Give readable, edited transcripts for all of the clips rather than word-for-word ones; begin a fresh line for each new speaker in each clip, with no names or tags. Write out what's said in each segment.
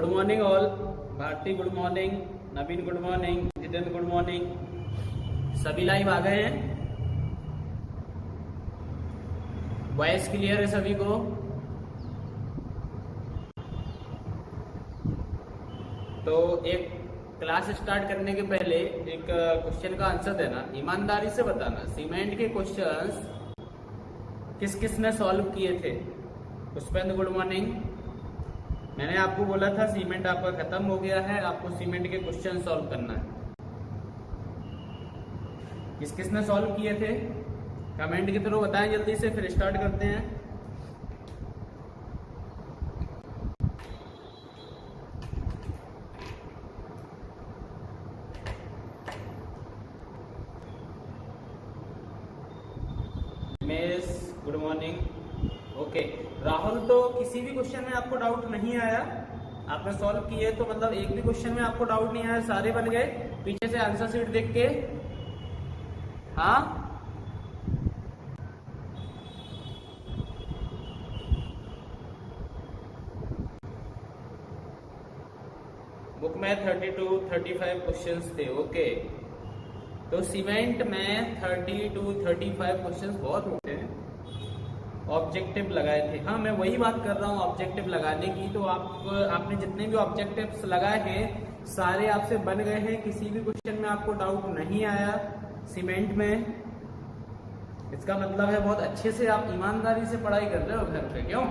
Morning all. Bharti good morning, Naveen good morning, Jitendra good morning. सभी live आ गए हैं? वॉइस क्लियर है सभी को? तो एक क्लास स्टार्ट करने के पहले एक क्वेश्चन का आंसर देना, ईमानदारी से बताना। सीमेंट के क्वेश्चंस किस किस ने सॉल्व किए थे? Pushpendra good morning. मैंने आपको बोला था सीमेंट आपका खत्म हो गया है, आपको सीमेंट के क्वेश्चन सॉल्व करना है। किस किस ने सॉल्व किए थे कमेंट के थ्रू बताएं जल्दी से, फिर स्टार्ट करते हैं। Good morning. ओके राहुल, तो किसी भी क्वेश्चन में आपको डाउट नहीं आया? आपने सॉल्व किए तो मतलब एक भी क्वेश्चन में आपको डाउट नहीं आया, सारे बन गए पीछे से आंसर शीट देख के? हाँ, बुक में 32-35 क्वेश्चंस थे। ओके, तो सीमेंट में 30-35 क्वेश्चंस बहुत होते हैं। ऑब्जेक्टिव लगाए थे, हाँ मैं वही बात कर रहा हूँ ऑब्जेक्टिव लगाने की। तो आपने जितने भी ऑब्जेक्टिव्स लगाए हैं सारे आपसे बन गए हैं, किसी भी क्वेश्चन में आपको डाउट नहीं आया सीमेंट में। इसका मतलब है बहुत अच्छे से आप ईमानदारी से पढ़ाई कर रहे हो घर पे, क्यों?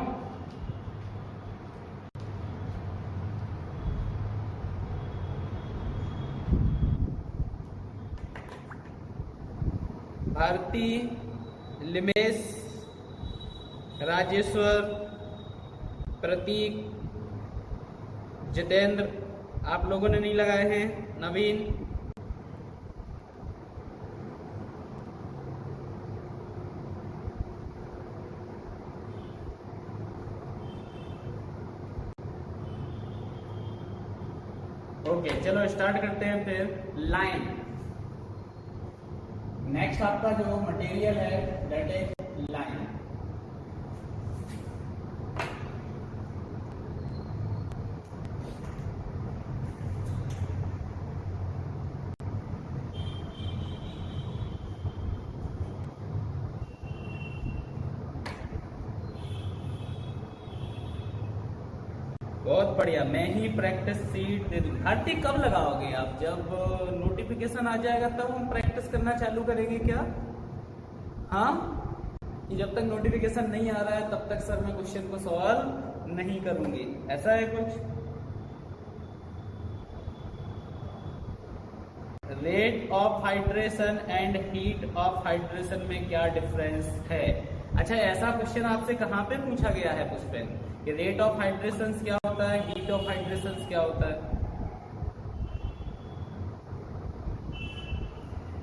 भारती, लिमेश, राजेश्वर, प्रतीक, जितेंद्र, आप लोगों ने नहीं लगाए हैं। नवीन, ओके चलो स्टार्ट करते हैं फिर। लाइन, नेक्स्ट आपका जो मटेरियल है दैट इज लाइन। बहुत बढ़िया, मैं ही प्रैक्टिस सीट दे दूंगी। भारती कब लगाओगे आप? जब नोटिफिकेशन आ जाएगा तब हम प्रैक्टिस करना चालू करेंगे क्या? हाँ, कि जब तक नोटिफिकेशन नहीं आ रहा है तब तक सर मैं क्वेश्चन को सॉल्व नहीं करूंगी, ऐसा है कुछ? Rate of hydration and heat of hydration में क्या डिफरेंस है? अच्छा, ऐसा क्वेश्चन आपसे कहाँ पे पूछा गया है पुष्पेंद्र कि रेट ऑफ हाइड्रेशन क्या होता है, हीट ऑफ हाइड्रेशन क्या होता है?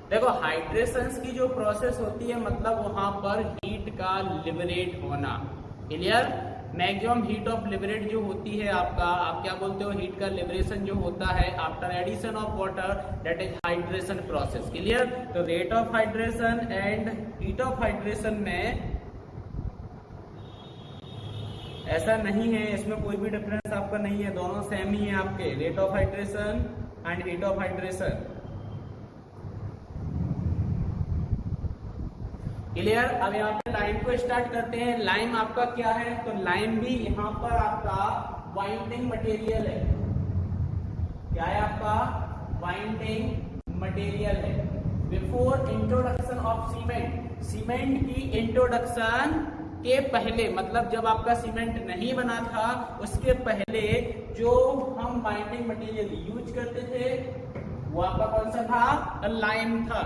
देखो, हाइड्रेशन की जो प्रोसेस होती है मतलब वहां पर हीट का लिबरेट होना। Clear? Maximum heat of liberate जो होती है आपका, आप क्या बोलते हो, हीट का लिबरेशन जो होता है after addition of water, that is hydration process. Clear? तो rate of hydration and heat of hydration में ऐसा नहीं है, इसमें कोई भी डिफरेंस आपका नहीं है, दोनों सेम ही है आपके, rate of hydration and heat of hydration. Clear? अब यहाँ पे लाइन को स्टार्ट करते हैं। लाइन आपका क्या है? तो लाइन भी यहाँ पर आपका वाइंडिंग मटेरियल है। क्या है आपका? वाइंडिंग मटेरियल है। Before introduction of cement, cement की इंट्रोडक्शन के पहले, मतलब जब आपका सीमेंट नहीं बना था उसके पहले जो हम बाइंडिंग मटेरियल यूज करते थे वो आपका कौन सा था? लाइम था।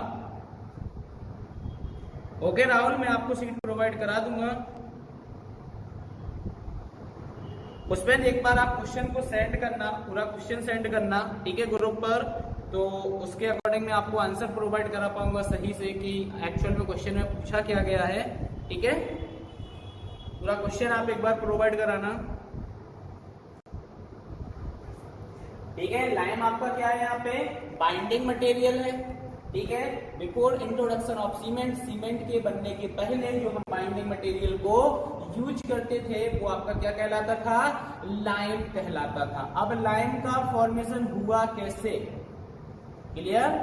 ओके राहुल, मैं आपको सीट प्रोवाइड करा दूंगा। उसमें एक बार आप क्वेश्चन को सेंड करना, पूरा क्वेश्चन सेंड करना, ठीक है, ग्रुप पर। तो उसके अकॉर्डिंग मैं आपको आंसर प्रोवाइड करा पाऊंगा सही से कि एक्चुअल में क्वेश्चन में पूछा क्या गया है। ठीक है, पूरा क्वेश्चन आप एक बार प्रोवाइड कराना। ठीक है, लाइम आपका क्या है यहाँ पे? बाइंडिंग मटेरियल है। ठीक है। Before introduction of cement, cement के बनने के पहले जो हम बाइंडिंग मटेरियल को यूज करते थे वो आपका क्या कहलाता था? लाइम कहलाता था। अब लाइम का फॉर्मेशन हुआ कैसे? क्लियर?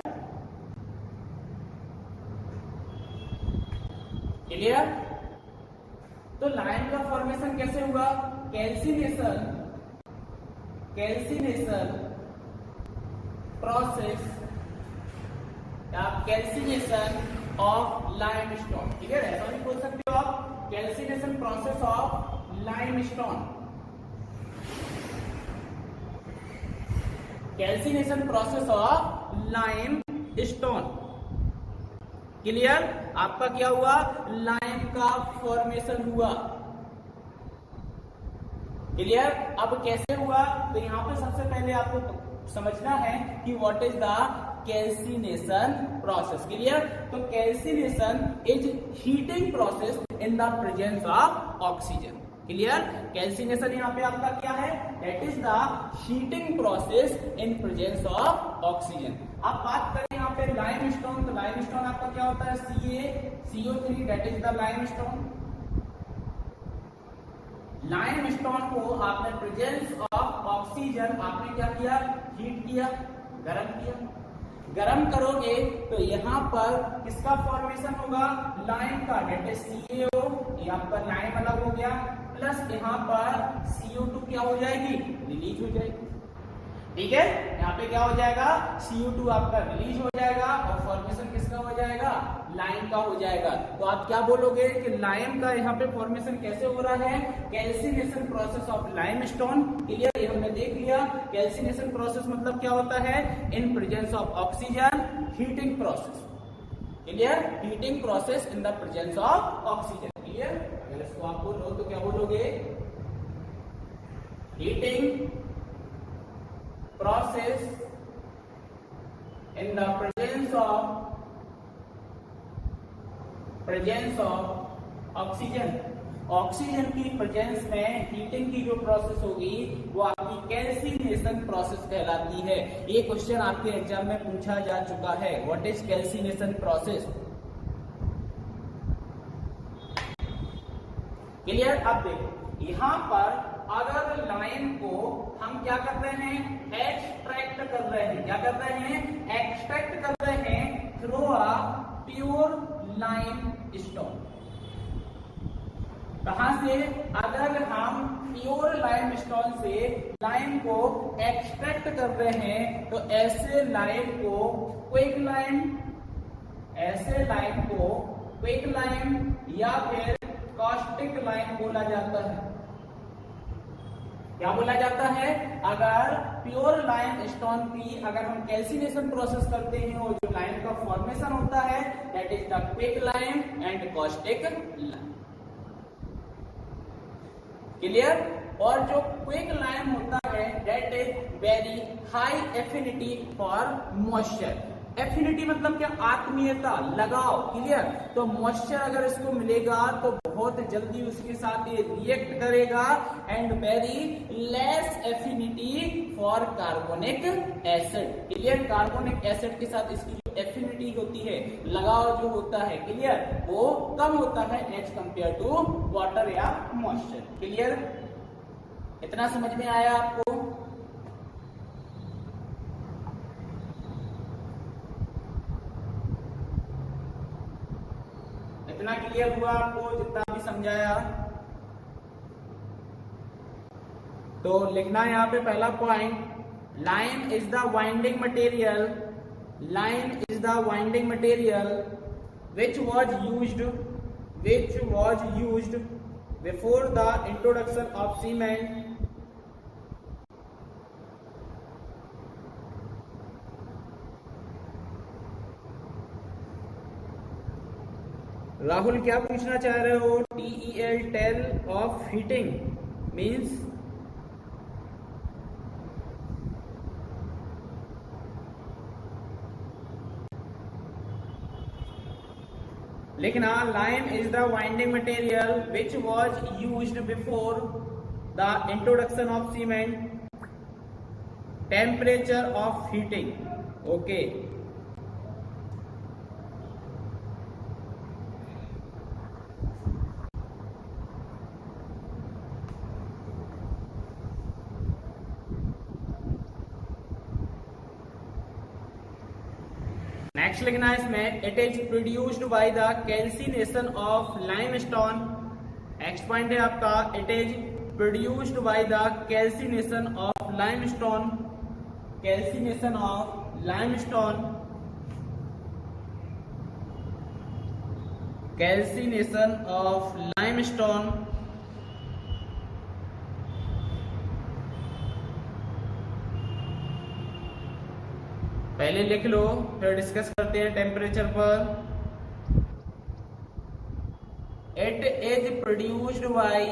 क्लियर? तो लाइम का फॉर्मेशन कैसे हुआ? Calcination process, calcination of limestone. ठीक है, ऐसा भी बोल सकते हो आप, calcination process of limestone. Calcination process of limestone. Clear? आपका क्या हुआ? लाइम का फॉर्मेशन हुआ। क्लियर? अब कैसे हुआ? तो यहां पे सबसे पहले आपको समझना है कि what is the calcination process. Clear? तो calcination is heating process in the presence of oxygen. Clear? Calcination यहाँ पे आपका क्या है? That is the heating process in presence of oxygen. आप बात करें यहाँ पे लाइमस्टोन, तो लाइमस्टोन आपका क्या होता है? CaCO3, that is the limestone. Limestone को आपने प्रेजेंस ऑफ ऑक्सीजन आपने क्या किया? हीट किया, गर्म किया। गर्म करोगे तो यहाँ पर किसका फॉर्मेशन होगा? लाइम का, दैट इज CaO, ये आपका लाइम अलग हो गया, प्लस यहाँ पर CO2 क्या हो जाएगी? रिलीज हो जाएगी। ठीक है, यहाँ पे क्या हो जाएगा? CO2 आपका रिलीज हो जाएगा और फॉर्मेशन किसका हो जाएगा? लाइम का हो जाएगा। तो आप क्या बोलोगे कि लाइम का यहाँ पे फॉर्मेशन कैसे हो रहा है? Calcination process of limestone. Clear? ये हमने देख लिया। कैल्सिनेशन प्रोसेस मतलब क्या होता है? इन presence of oxygen, heating process. Clear? Heating process in the presence of oxygen. Clear? अगर इसको आप बोलो तो क्या बोलोगे? Heating process in the presence of oxygen। Oxygen की प्रेजेंस में हीटिंग की जो प्रोसेस होगी वो आपकी कैल्सिनेशन प्रोसेस कहलाती है। ये क्वेश्चन आपके एग्जाम में पूछा जा चुका है। What is calcination process? Clear? अब देखो यहाँ पर अगर लाइम को हम क्या कर रहे हैं? एक्सट्रैक्ट कर रहे हैं। क्या कर रहे हैं? एक्सट्रैक्ट कर रहे हैं through a pure lime stone. कहां से? अगर हम प्योर लाइम स्टोन से लाइम को एक्सट्रैक्ट कर रहे हैं तो ऐसे लाइम को क्विक लाइम, ऐसे लाइम को क्विक लाइम या फिर कॉस्टिक लाइम बोला जाता है। क्या बोला जाता है? अगर प्योर लाइम स्टोन की अगर हम कैल्सिनेशन प्रोसेस करते हैं और जो लाइम का फॉर्मेशन होता है that is the quick lime and caustic lime. Clear? और जो क्विक लाइम होता है that is very high affinity for moisture. Affinity मतलब क्या? आत्मीयता, लगाव। क्लियर? तो मॉइस्चर अगर इसको मिलेगा तो बहुत जल्दी उसके साथ ये रिएक्ट करेगा and very less affinity for carbonic acid. Clear? Carbonic acid के साथ इसकी जो एफिनिटी होती है, लगाव जो होता है, क्लियर, वो कम होता है एज कंपेयर टू वाटर या मॉइस्चर। क्लियर? इतना समझ में आया आपको? इतना क्लियर हुआ आपको जितना भी समझाया? तो लिखना है यहाँ पे पहला point, lime is the winding material, lime is the winding material which was used before the introduction of cement Rahul क्या पूछना चाह रहे हो? TEL tell of heating means लिखना lime is the winding material which was used before the introduction of cement, temperature of heating. Okay, next लिखना है इसमें, it is produced by the calcination of limestone. Next point है आपका, it is produced by the calcination of limestone. Calcination of limestone, calcination of limestone. पहले लिख लो फिर discuss करते हैं टेम्परेचर पर। It is produced by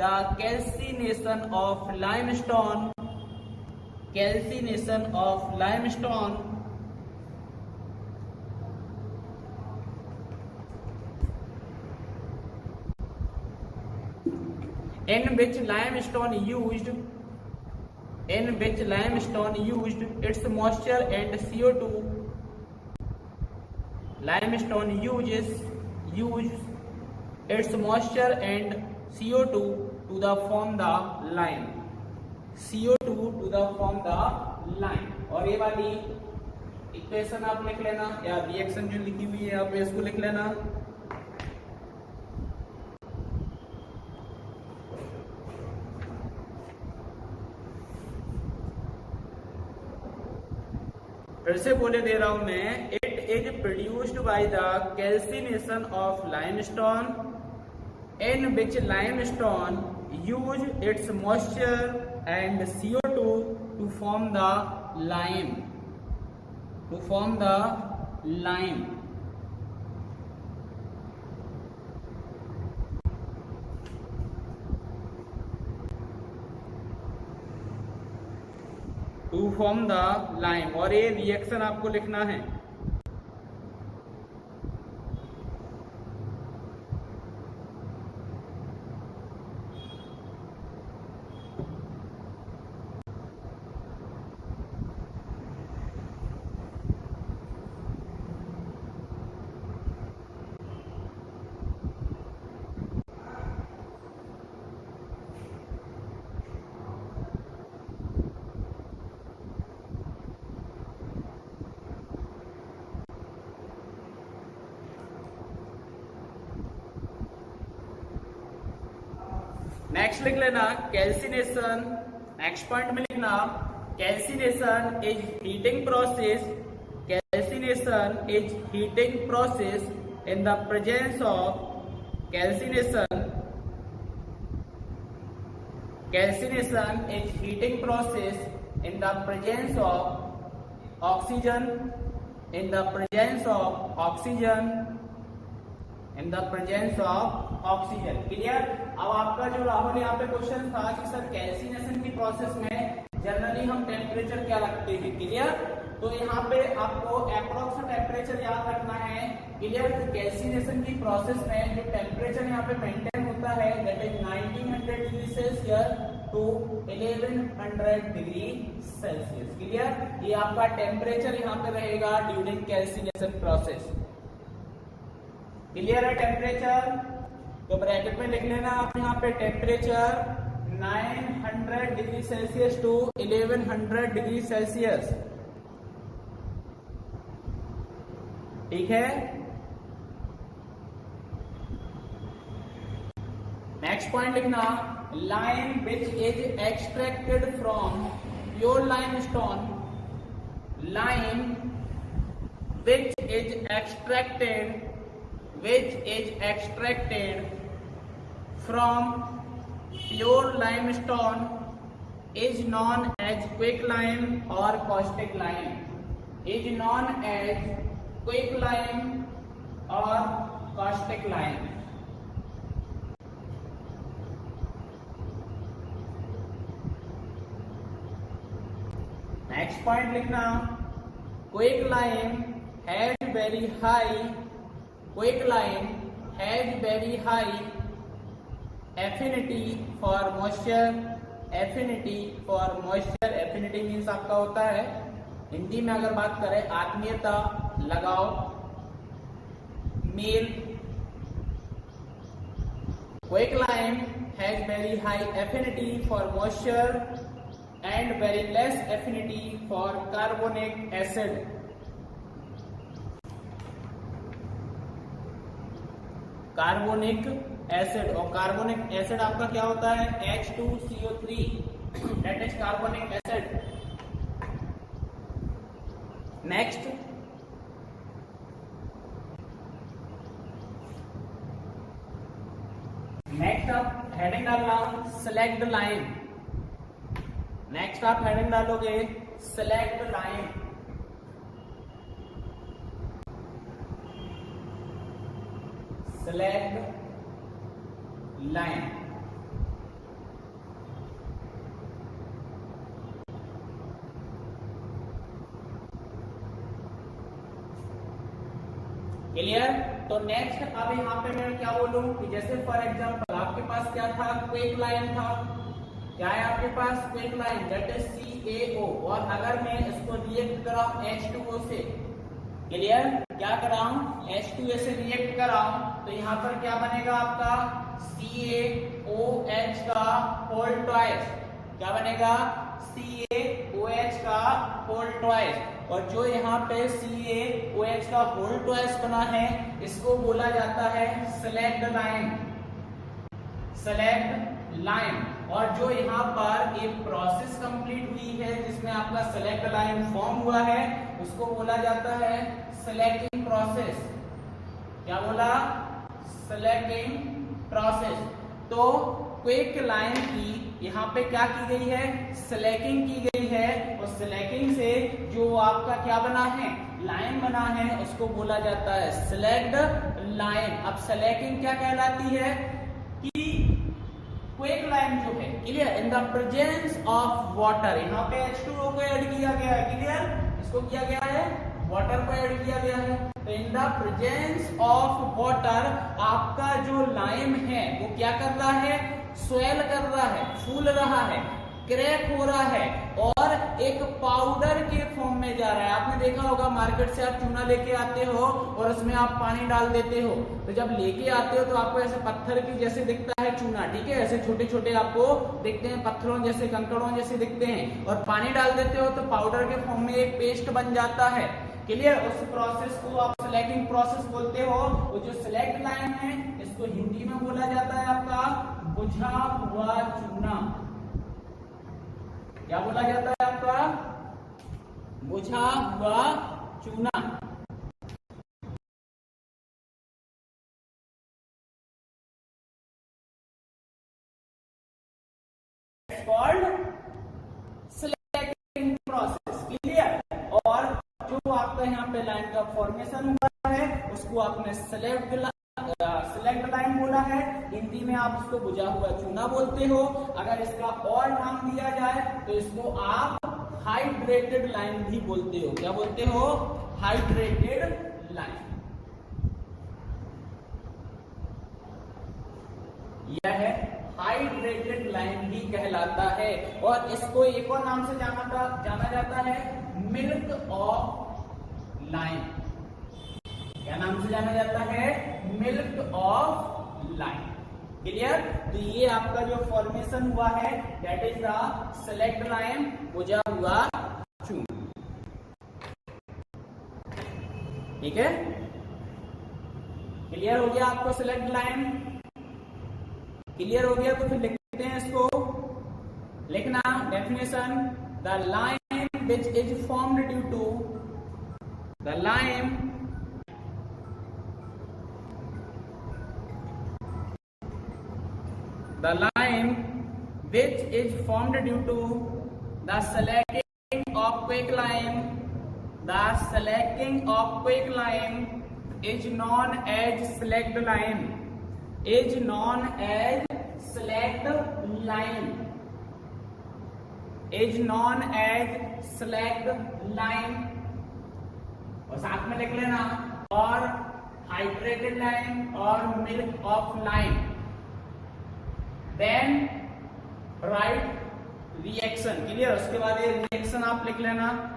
the calcination of limestone. Calcination of limestone, in which limestone used its moisture and CO2. Limestone uses its moisture and CO2 to the form the lime. CO2 to the form the lime। और ये वाली equation आप लिख लेना, या reaction जो लिखी हुई है आप इसको लिख लेना। फिर से बोले दे रहा हूं मैं, it is produced by the calcination of limestone in which limestone use its moisture and CO2 to form the lime. To form the lime, और ये रिएक्शन आपको लिखना है। नेक्स्ट लिख लेना कैल्सिनेशन। नेक्स्ट पॉइंट में लिखना, calcination is heating process. Calcination is heating process in the presence of calcination is heating process in the presence of oxygen. In the presence of oxygen. Clear. अब आपका जो राहुल यहाँ पे question था कि sir calcination की प्रोसेस में generally हम टेम्परेचर क्या रखते हैं। क्लियर। तो यहाँ पे आपको अप्रोक्स टेम्परेचर याद रखना है। क्लियर। तो कैल्सिनेशन की प्रोसेस में जो टेम्परेचर यहाँ पे मेंटेन होता है that is 1900 degree Celsius to 1100 degree Celsius. Clear. ये आपका टेम्परेचर यहाँ पे रहेगा ड्यूरिंग कैल्सिनेशन प्रोसेस। क्लियर है टेम्परेचर। तो ब्रैकेट में लिख लेना आप यहाँ पे temperature 900 degree Celsius to 1100 degree Celsius. ठीक है। नेक्स्ट पॉइंट लिखना, lime which is extracted from pure limestone. Lime which is extracted from pure limestone is known as quicklime or caustic lime. Is known as quicklime or caustic lime. Next point लिखना, quicklime has very high affinity for moisture। affinity means आपका होता है, हिंदी में अगर बात करें आत्मीयता, लगाव, mail. Quicklime has very high affinity for moisture and very less affinity for carbonic acid। Carbonic acid, और कार्बोनिक एसिड आपका क्या होता है H2CO3, that is carbonic acid. Next आप हेडिंग डालना सेलेक्ट लाइन। नेक्स्ट आप हेडिंग डालोगे select line. Select line. Clear. तो नेक्स्ट अब यहाँ पे मैं क्या बोलूं कि जैसे फॉर एग्जांपल आपके पास क्या था, क्विक लाइन था। क्या है आपके पास quick line, that is CaO, और अगर मैं इसको रिएक्ट कराऊं H2O से, क्लियर, क्या कराऊं H2O से रिएक्ट कराऊं, तो यहाँ पर क्या बनेगा आपका CaOH का होल ट्वाइस। क्या बनेगा CaOH का होल ट्वाइस, और जो यहाँ पे CaOH का होल ट्वाइस बना है इसको बोला जाता है सेलेक्ट लाइन। Select line. और जो यहाँ पर एक प्रोसेस कंप्लीट हुई है जिसमें आपका सेलेक्ट लाइन फॉर्म हुआ है उसको बोला जाता है सेलेक्टिंग प्रोसेस। क्या बोला, सेलेक्टिंग प्रोसेस। तो क्विक लाइन की यहाँ पे क्या की गई है, सेलेक्टिंग की गई है, और सेलेक्टिंग से जो आपका क्या बना है, लाइन बना है, उसको बोला जाता है सेलेक्ट लाइन। अब सेलेक्टिंग क्या कहलाती है कि क्विक लाइन जो है, clear, in the presence of water, यहाँ पे H2O को ऐड किया गया है, क्लियर, इसको किया गया है, वाटर को ऐड किया गया है। तो इन द प्रेजेंस ऑफ वाटर आपका जो लाइम है वो क्या कर रहा है, स्वेल कर रहा है, फूल रहा है, क्रैक हो रहा है, और एक पाउडर के फॉर्म में जा रहा है। आपने देखा होगा मार्केट से आप चूना लेके आते हो और उसमें आप पानी डाल देते हो, तो जब लेके आते हो तो आपको ऐसे पत्थर की जैसे दिखता है चूना, ठीक है, ऐसे छोटे छोटे आपको दिखते हैं, पत्थरों जैसे, कंकड़ों जैसे दिखते हैं, और पानी डाल देते हो तो पाउडर के फॉर्म में एक पेस्ट बन जाता है, क्लियर। उस प्रोसेस को आप सेलेक्टिंग प्रोसेस बोलते हो। वो जो सेलेक्ट लाइन है इसको हिंदी में बोला जाता है आपका बुझा हुआ चूना। क्या बोला जाता है आपका, बुझा हुआ चूना। Called selecting process, clear. और जो आपका यहाँ पे लाइन का फॉर्मेशन हुआ है उसको आपने सेलेक्ट लाइन बोला है, हिंदी में आप उसको बुझा हुआ चूना बोलते हो। अगर इसका और नाम दिया जाए तो इसको आप हाइड्रेटेड लाइन भी बोलते हो। क्या बोलते हो, हाइड्रेटेड लाइन। यह है हाइड्रेटेड लाइन भी कहलाता है, और इसको एक और नाम से जाना जाता है मिल्क ऑफ लाइन। क्या नाम से जाना जाता है, मिल्क ऑफ लाइन, क्लियर। तो ये आपका जो फॉर्मेशन हुआ है that is the select line, बुझा हुआ चूना, ठीक है, क्लियर हो गया आपको सेलेक्ट लाइन, क्लियर हो गया। तो फिर लिखते हैं इसको, लिखना definition, the line which is formed due to the line which is formed due to the selecting of quick lime. The selecting of quick lime is known as select lime. Is known as select lime. Is known as select lime. और साथ में लिख लेना, और hydrated lime और milk of lime. Then write reaction, clear. उसके बाद ये रिएक्शन आप लिख लेना,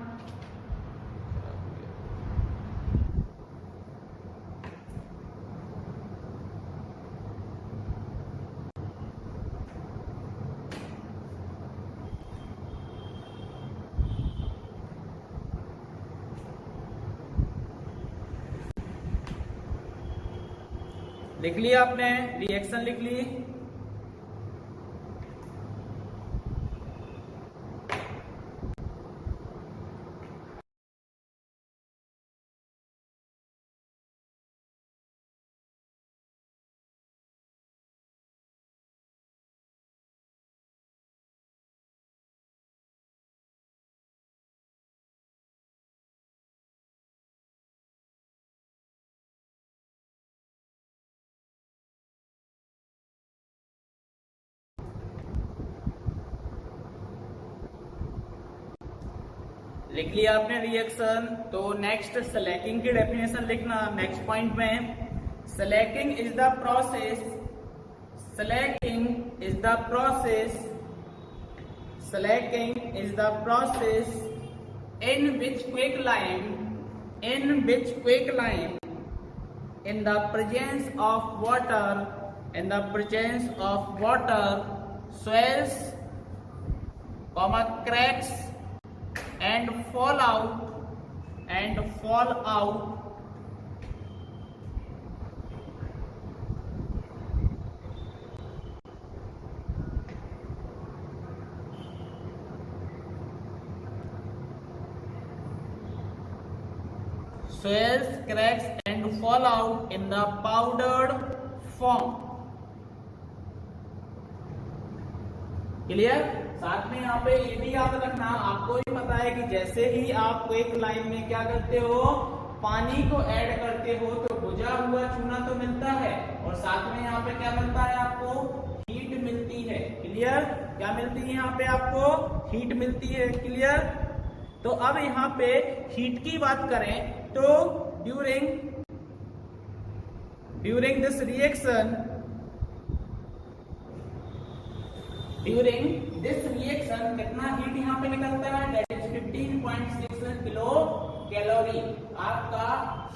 लिख लिया आपने, रिएक्शन लिख ली। लिख लिया आपने रिएक्शन। तो नेक्स्ट स्लैकिंग की डेफिनेशन लिखना नेक्स्ट पॉइंट में। Slaking is the process, Slaking is the process, Slaking is the process in which quicklime, in which quicklime in the presence of water, in the presence of water swells, cracks and fall out swells, cracks and fall out in the powdered form. Clear? साथ में यहाँ पे ये भी याद रखना, आपको भी पता है कि जैसे ही आप एक लाइन में क्या करते हो, पानी को ऐड करते हो तो बुझा हुआ चूना तो मिलता है और साथ में यहाँ पे क्या मिलता है आपको, हीट मिलती है। क्लियर? क्या मिलती है यहाँ पे आपको, हीट मिलती है। क्लियर? तो अब यहाँ पे हीट की बात करें तो ड्यूरिंग दिस रिएक्शन, कितना हीट यहाँ पे निकलता है, दैट इज 15.6 किलो कैलोरी आपका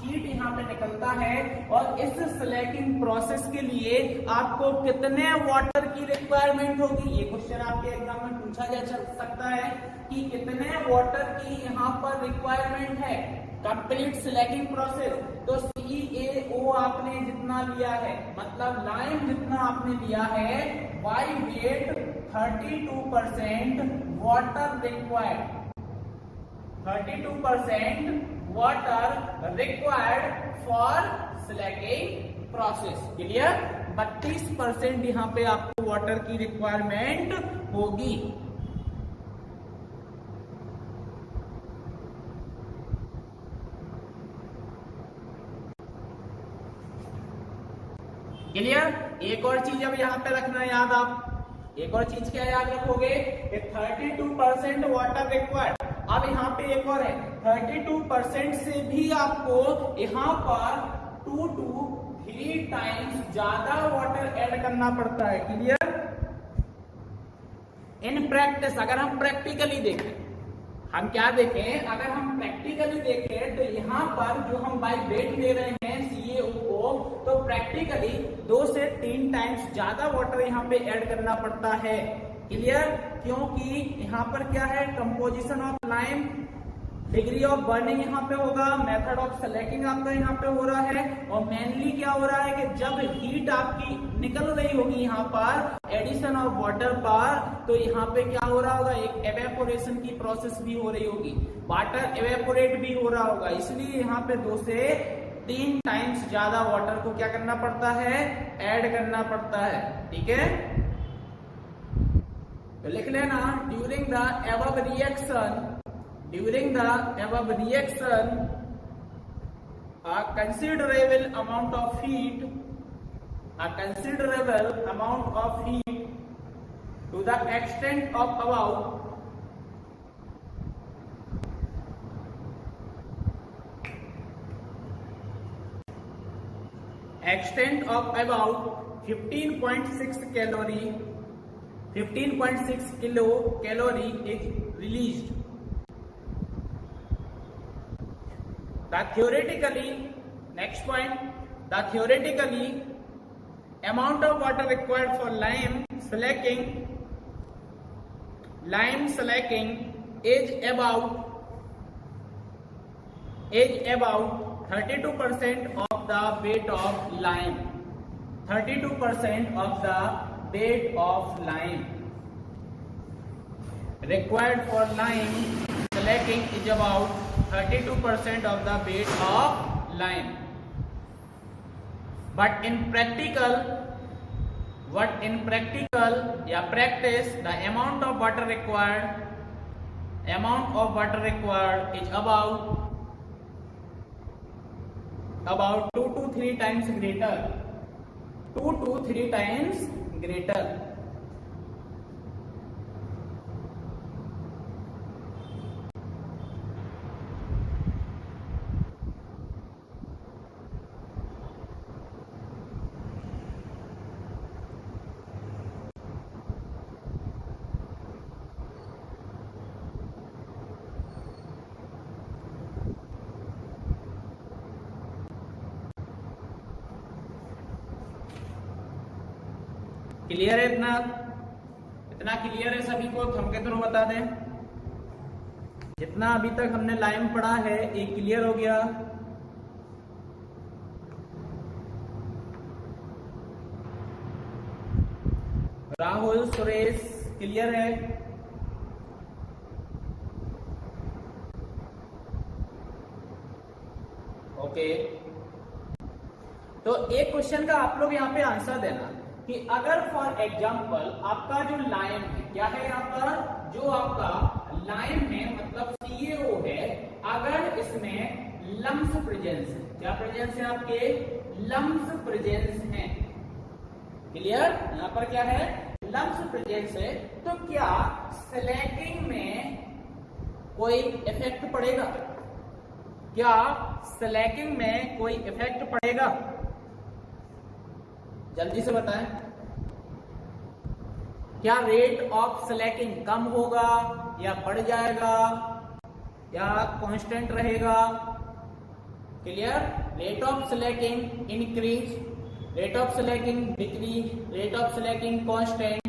हीट यहाँ पे निकलता है। और इस स्लैकिंग प्रोसेस के लिए आपको कितने वाटर की रिक्वायरमेंट होगी, ये क्वेश्चन आपके एग्जाम में पूछा जा सकता है कि कितने वाटर की यहाँ पर रिक्वायरमेंट है कंप्लीट स्लैकिंग प्रोसेस। तो CaO आपने जितना लिया है, मतलब लाइम जितना आपने लिया है, by weight 32% water required, 32% water required for Slaking process. Clear? 32% यहाँ पे आपको वाटर की रिक्वायरमेंट होगी। क्लियर? एक और चीज अब यहाँ पे रखना याद, आप एक और चीज क्या याद रखोगे, 32% वाटर रिक्वायर्ड। अब यहाँ पे एक और है, 32% से भी आपको यहाँ पर 2 to 3 टाइम्स ज्यादा वाटर ऐड करना पड़ता है। क्लियर? इन प्रैक्टिस, अगर हम प्रैक्टिकली देखें, हम क्या देखें, अगर हम प्रैक्टिकली देखें तो यहाँ पर जो हम बाय वेट ले रहे हैं CaO को, तो प्रैक्टिकली 2 से 3 टाइम्स ज्यादा वाटर यहाँ पे ऐड करना पड़ता है। क्लियर? क्योंकि यहाँ पर क्या है, composition of lime, degree of burning यहाँ पे होगा, मेथड ऑफ स्लैकिंग आपका यहाँ पे हो रहा है, और मेनली क्या हो रहा है कि जब हीट आपकी निकल रही होगी यहाँ पर एडिशन ऑफ वाटर पर, तो यहाँ पे क्या हो रहा होगा, एक एवेपोरेशन की प्रोसेस भी हो रही होगी, वाटर एवेपोरेट भी हो रहा होगा। इसलिए यहाँ पे 2 से 3 टाइम्स ज्यादा वाटर को क्या करना पड़ता है, ऐड करना पड़ता है। ठीक है? तो लिख लेना, during the above reaction, a considerable amount of heat to the extent of about 15.6 calorie, 15.6 kilocalorie is released. The theoretically, next point, the theoretically amount of water required for lime slacking is about 32% of the weight of lime. 32% of the bed of lime required for lime slacking is about 32% of the bed of lime. But in practical practice, the amount of water required is about 2 to 3 times greater. 2 to 3 times greater. Clear है? इतना clear है सभी को? Thumb के through बता दें। जितना अभी तक हमने लाइम पढ़ा है ये क्लियर हो गया? राहुल, सुरेश, क्लियर है? ओके, तो एक क्वेश्चन का आप लोग यहाँ पे आंसर देना कि अगर फॉर एग्जाम्पल आपका जो लाइम है, क्या है यहाँ पर, जो आपका लाइम है मतलब CaO है, अगर इसमें लम्स प्रेजेंस है, क्या प्रेजेंस है आपके, लम्स प्रेजेंस है, क्लियर? यहाँ पर क्या है, लम्स प्रेजेंस है, तो क्या स्लैकिंग में कोई इफेक्ट पड़ेगा? क्या स्लैकिंग में कोई इफेक्ट पड़ेगा? जल्दी से बताएं। क्या रेट ऑफ स्लैकिंग कम होगा या बढ़ जाएगा या कांस्टेंट रहेगा? Clear? Rate of slaking increase, rate of slaking decrease, rate of slaking constant,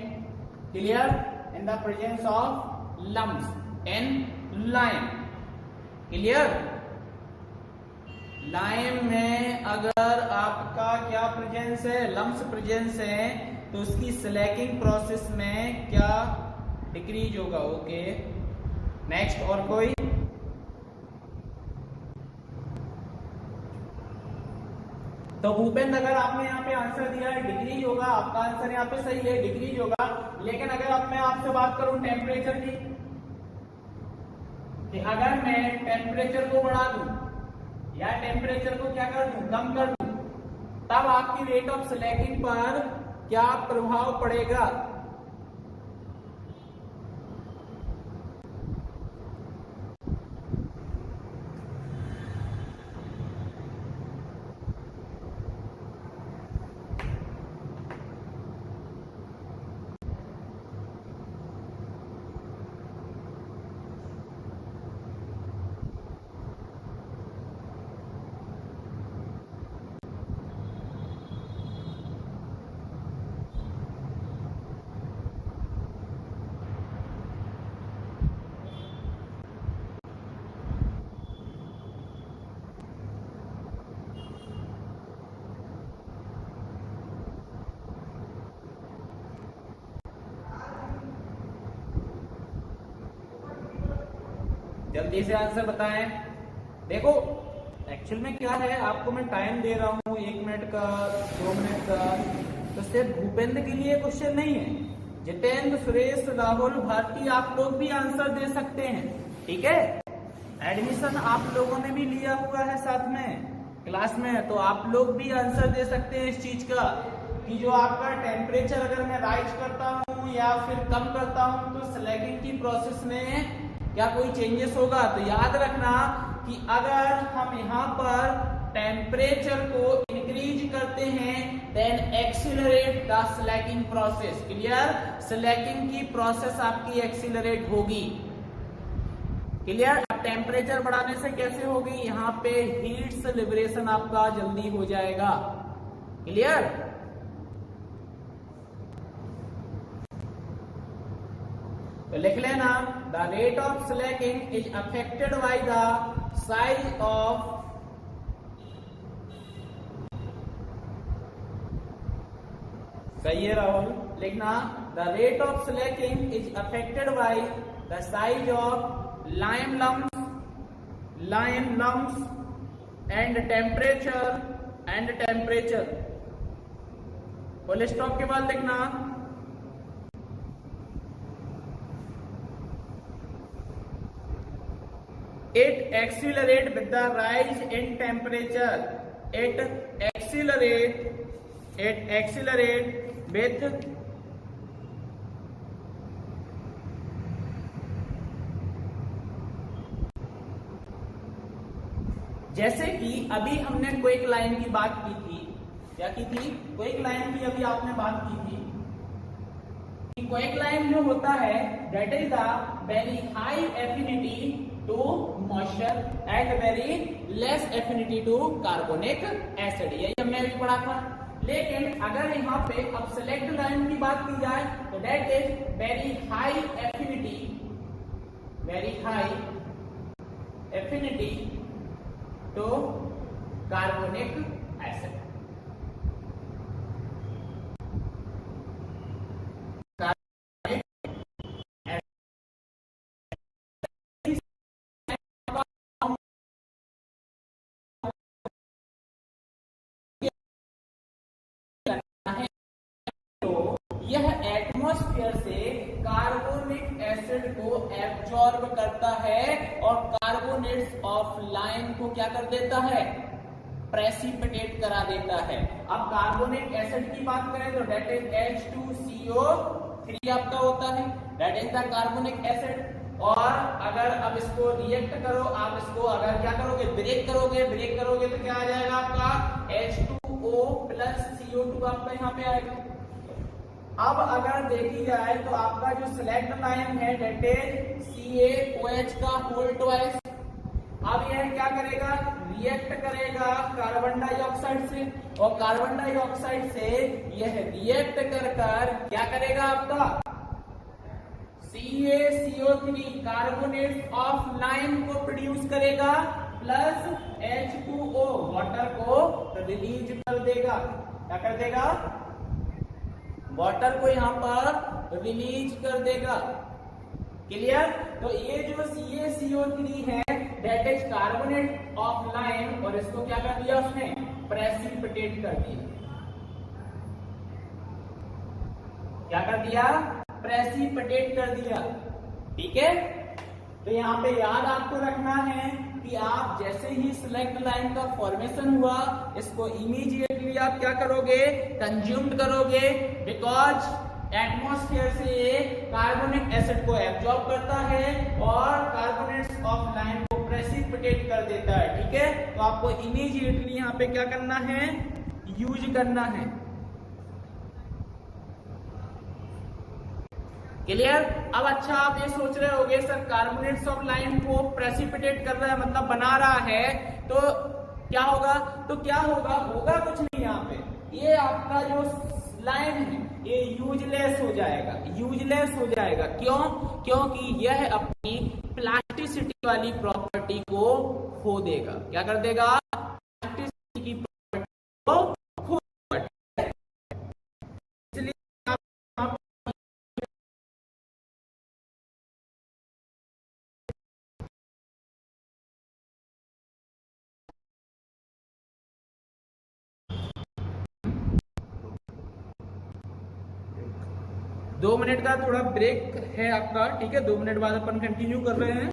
clear? In the presence of lumps in lime, clear? Lime में अगर आपका क्या प्रेजेंस है, लम्स प्रेजेंस है, तो उसकी स्लैकिंग प्रोसेस में क्या डिक्रीज होगा? Okay, next. और कोई? तो भूपेंद्र, अगर आपने यहाँ पे आंसर दिया है डिक्रीज होगा, आपका आंसर यहाँ पे सही है, डिक्रीज होगा। लेकिन अगर मैं आपसे बात करूं टेम्परेचर की, कि अगर मैं टेम्परेचर को बढ़ा दूं या टेम्परेचर को क्या कर दूं, कम कर दूं, तब आपकी रेट ऑफ स्लैकिंग पर क्या प्रभाव पड़ेगा? जल्दी से आंसर बताएं। देखो एक्चुअल में क्या है, आपको मैं टाइम दे रहा हूं 1 मिनट का, 2 मिनट का, तो सिर्फ भूपेंद्र के लिए क्वेश्चन नहीं है, जितेंद्र, सुरेश, राहुल, भारती, आप लोग भी आंसर दे सकते हैं, ठीक है? एडमिशन आप लोगों ने भी लिया हुआ है साथ में क्लास में, तो आप लोग भी आंसर दे सकते हैं इस चीज का कि जो आपका टेम्परेचर अगर मैं राइज करता हूं या फिर कम करता हूं तो स्लैकिंग की प्रोसेस में क्या कोई चेंजेस होगा। तो याद रखना कि अगर हम यहाँ पर टेम्परेचर को इंक्रीज करते हैं then accelerate the slaking process, clear? Slaking की प्रोसेस आपकी एक्सीलरेट होगी, क्लियर? टेम्परेचर बढ़ाने से कैसे होगी, यहाँ पे हीट लिबरेशन आपका जल्दी हो जाएगा, क्लियर? तो लिख लेना, the rate of slaking is affected by the size of सही है राहुल, लिखना the rate of slaking is affected by the size of lime lumps and temperature. Full stop के बाद लिखना it accelerate with the rise in temperature, it accelerate with जैसे कि अभी हमने क्वेक लाइन की बात की थी, क्या की थी, क्वेक लाइन की अभी आपने बात की थी। क्वेक लाइन जो होता है that is the very high affinity to moisture and very less affinity to carbonic acid, यही हमने अभी पढ़ा था। लेकिन अगर यहाँ पे अब सेलेक्ट लाइन की बात की जाए तो that is very high affinity to carbonic acid. यह एटमॉस्फेयर से कार्बोनिक एसिड को एब्जॉर्ब करता है और कार्बोनेट्स ऑफ लाइम को क्या कर देता है, प्रेसिपिटेट करा देता है। अब कार्बोनिक एसिड की बात करें तो डेट इज H2CO3 आपका होता है, that is the carbonic acid. और अगर अब इसको रिएक्ट करो, आप इसको अगर क्या करोगे, ब्रेक करोगे तो क्या आ जाएगा आपका H2O प्लस CO2 आपका यहाँ पे आएगा। अब अगर देखी जाए तो आपका जो सिलेक्ट लाइन है डेट इज CaOH का होल ट्वाइस। अब यह क्या करेगा, रिएक्ट करेगा कार्बन डाइऑक्साइड से, और कार्बन डाइऑक्साइड से यह रिएक्ट कर क्या करेगा आपका CaCO3 कार्बोनेट ऑफ लाइम को प्रोड्यूस करेगा प्लस H2O वाटर को रिलीज कर देगा। क्या कर देगा, वाटर को यहां पर रिलीज कर देगा। क्लियर। तो ये जो CaCO3 है that is carbonate of lime, और इसको क्या कर दिया उसने, प्रेसिपिटेट कर दिया। क्या कर दिया, प्रेसिपिटेट कर दिया। ठीक है, तो यहाँ पे याद आपको रखना है कि आप जैसे ही सिलेक्ट लाइन का फॉर्मेशन हुआ इसको इमीडिएटली आप क्या करोगे, कंज्यूम्ड करोगे, बिकॉज एटमॉस्फेयर से ये कार्बोनिक एसिड को एब्जॉर्ब करता है और कार्बोनेट्स ऑफ लाइम को प्रेसिपिटेट कर देता है। ठीक है, तो आपको इमीडिएटली यहाँ पे क्या करना है, यूज करना है। क्लियर। अब अच्छा आप ये सोच रहे होगे सर कार्बोनेट्स ऑफ लाइम को प्रेसिपिटेट कर रहा है मतलब बना रहा है, तो क्या होगा, होगा कुछ नहीं। यहाँ पे ये आपका जो लाइम है ये यूजलेस हो जाएगा। क्यों, क्योंकि यह अपनी प्लास्टिसिटी वाली प्रॉपर्टी को खो देगा। क्या कर देगा, प्लास्टिसिटी की प्रॉपर्टी को खो देगा। इसलिए 2 मिनट का थोड़ा ब्रेक है आपका। ठीक है, 2 मिनट बाद अपन कंटिन्यू कर रहे हैं।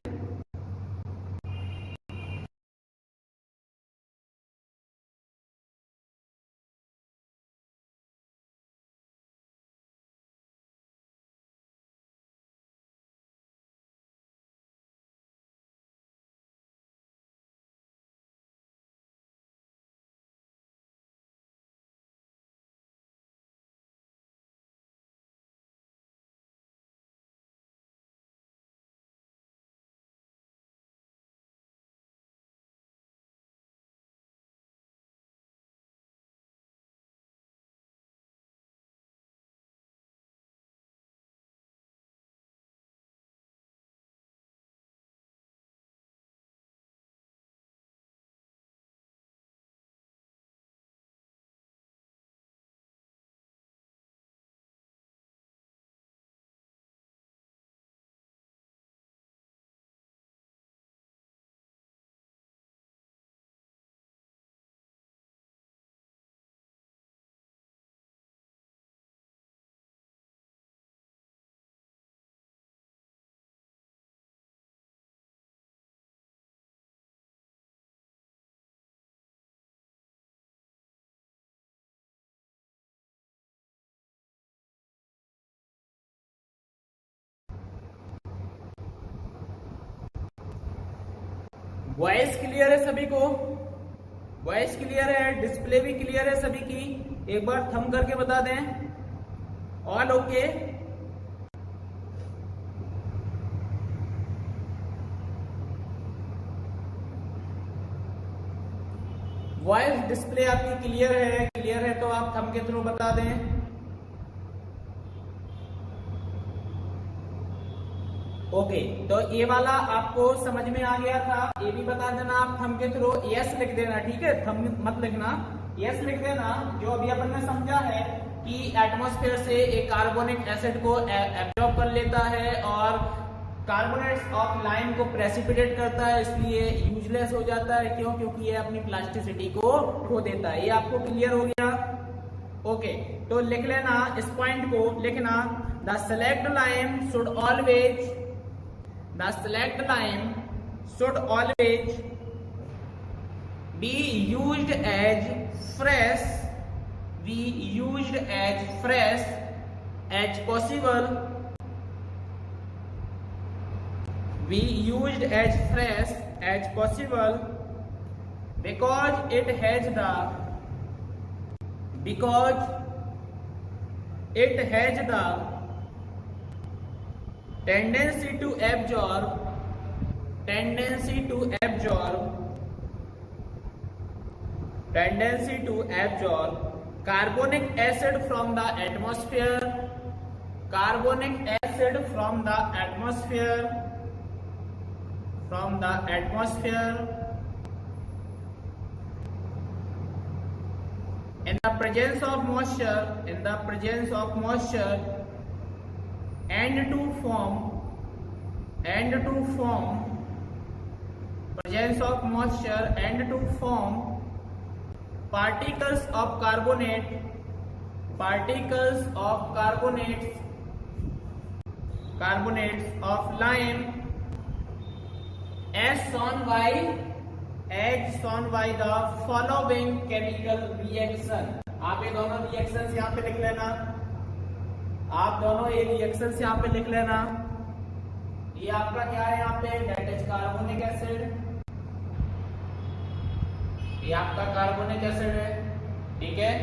वॉइस क्लियर है सभी को? वॉइस क्लियर है, डिस्प्ले भी क्लियर है सभी की? एक बार थंब करके बता दें। All okay? वॉइस डिस्प्ले आपकी क्लियर है? क्लियर है तो आप थंब के थ्रू बता दें। ओके, तो ये वाला आपको समझ में आ गया था, ये भी बता देना आप थंब के थ्रू। यस लिख देना, ठीक है? थंब मत लिखना, यस लिख देना। जो अभी अपन ने समझा है कि एटमॉस्फेयर से एक कार्बोनिक एसिड को एब्जॉर्ब कर लेता है और कार्बोनेट्स ऑफ लाइम को प्रेसिपिटेट करता है, इसलिए यूजलेस हो जाता है। क्यों? क्योंकि ये अपनी प्लास्टिसिटी को खो देता है। ये आपको क्लियर हो गया? ओके, तो लिख लेना, इस पॉइंट को लिखना, the select lime should always, the select lime should always be used as fresh, as possible, because it has the tendency to absorb carbonic acid from the atmosphere, in the presence of moisture, and to form presence of moisture and to form particles of carbonates of lime as shown by the following chemical reaction। आप ये दोनों reactions यहाँ पे लिख लेना, आप दोनों ये रिएक्शंस यहाँ पे लिख लेना। ये आपका क्या है यहाँ पे? दैट इज कार्बोनिक एसिड, ये आपका कार्बोनिक एसिड है, ठीक है?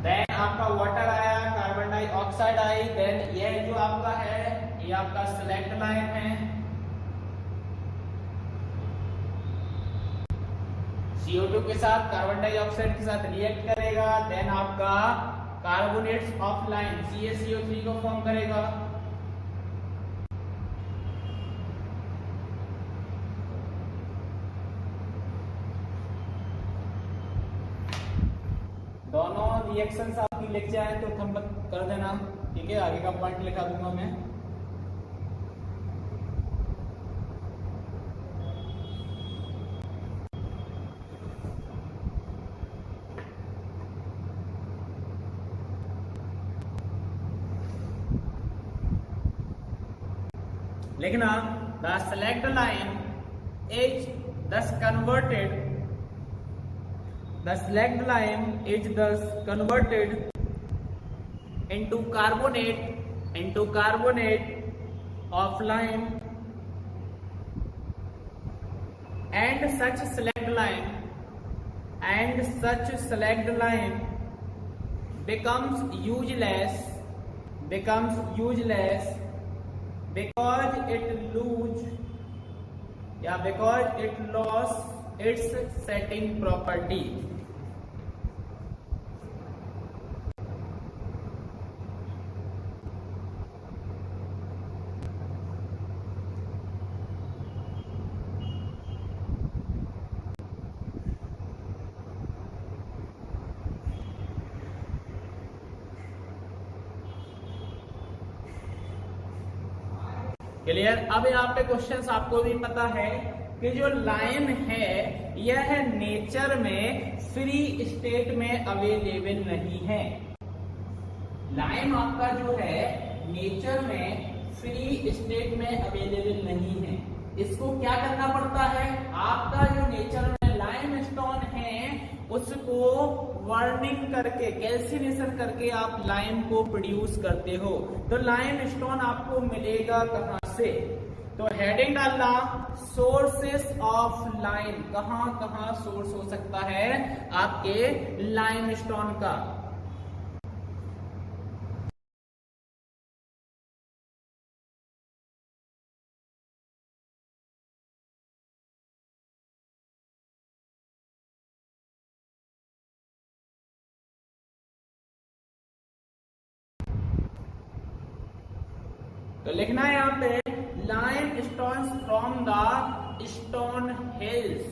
देन आपका वाटर आया, कार्बन डाइऑक्साइड आई, देन ये जो आपका है ये आपका सेलेक्ट लाइम है, CO2 के साथ कार्बन डाइऑक्साइड के साथ रिएक्ट करेगा, देन आपका कार्बोनेट्स ऑफ लाइम CaCO3 को फॉर्म करेगा। दोनों रिएक्शंस आपकी लिख जाए तो थंब कर देना, ठीक है? आगे का पॉइंट लिखा दूंगा मैं। लिखना, the select lime is thus converted into carbonate of lime, and such select lime becomes useless because it lost its setting property। Clear? अब यहाँ पे क्वेश्चंस आपको भी पता है कि जो लाइम है यह नेचर में फ्री स्टेट में अवेलेबल नहीं है। लाइम आपका जो है नेचर में फ्री स्टेट में अवेलेबल नहीं है। इसको क्या करना पड़ता है? आपका जो नेचर में लाइम स्टोन है उसको वर्निंग करके, कैल्सिनेशन करके आप लाइम को प्रोड्यूस करते हो। तो लाइम स्टोन आपको मिलेगा कहाँ से? से। तो हेडिंग डालना सोर्सेस ऑफ लाइम, कहां कहां सोर्स हो सकता है आपके लाइमस्टोन का। तो लिखना है यहाँ पे lime stone from the stone hills,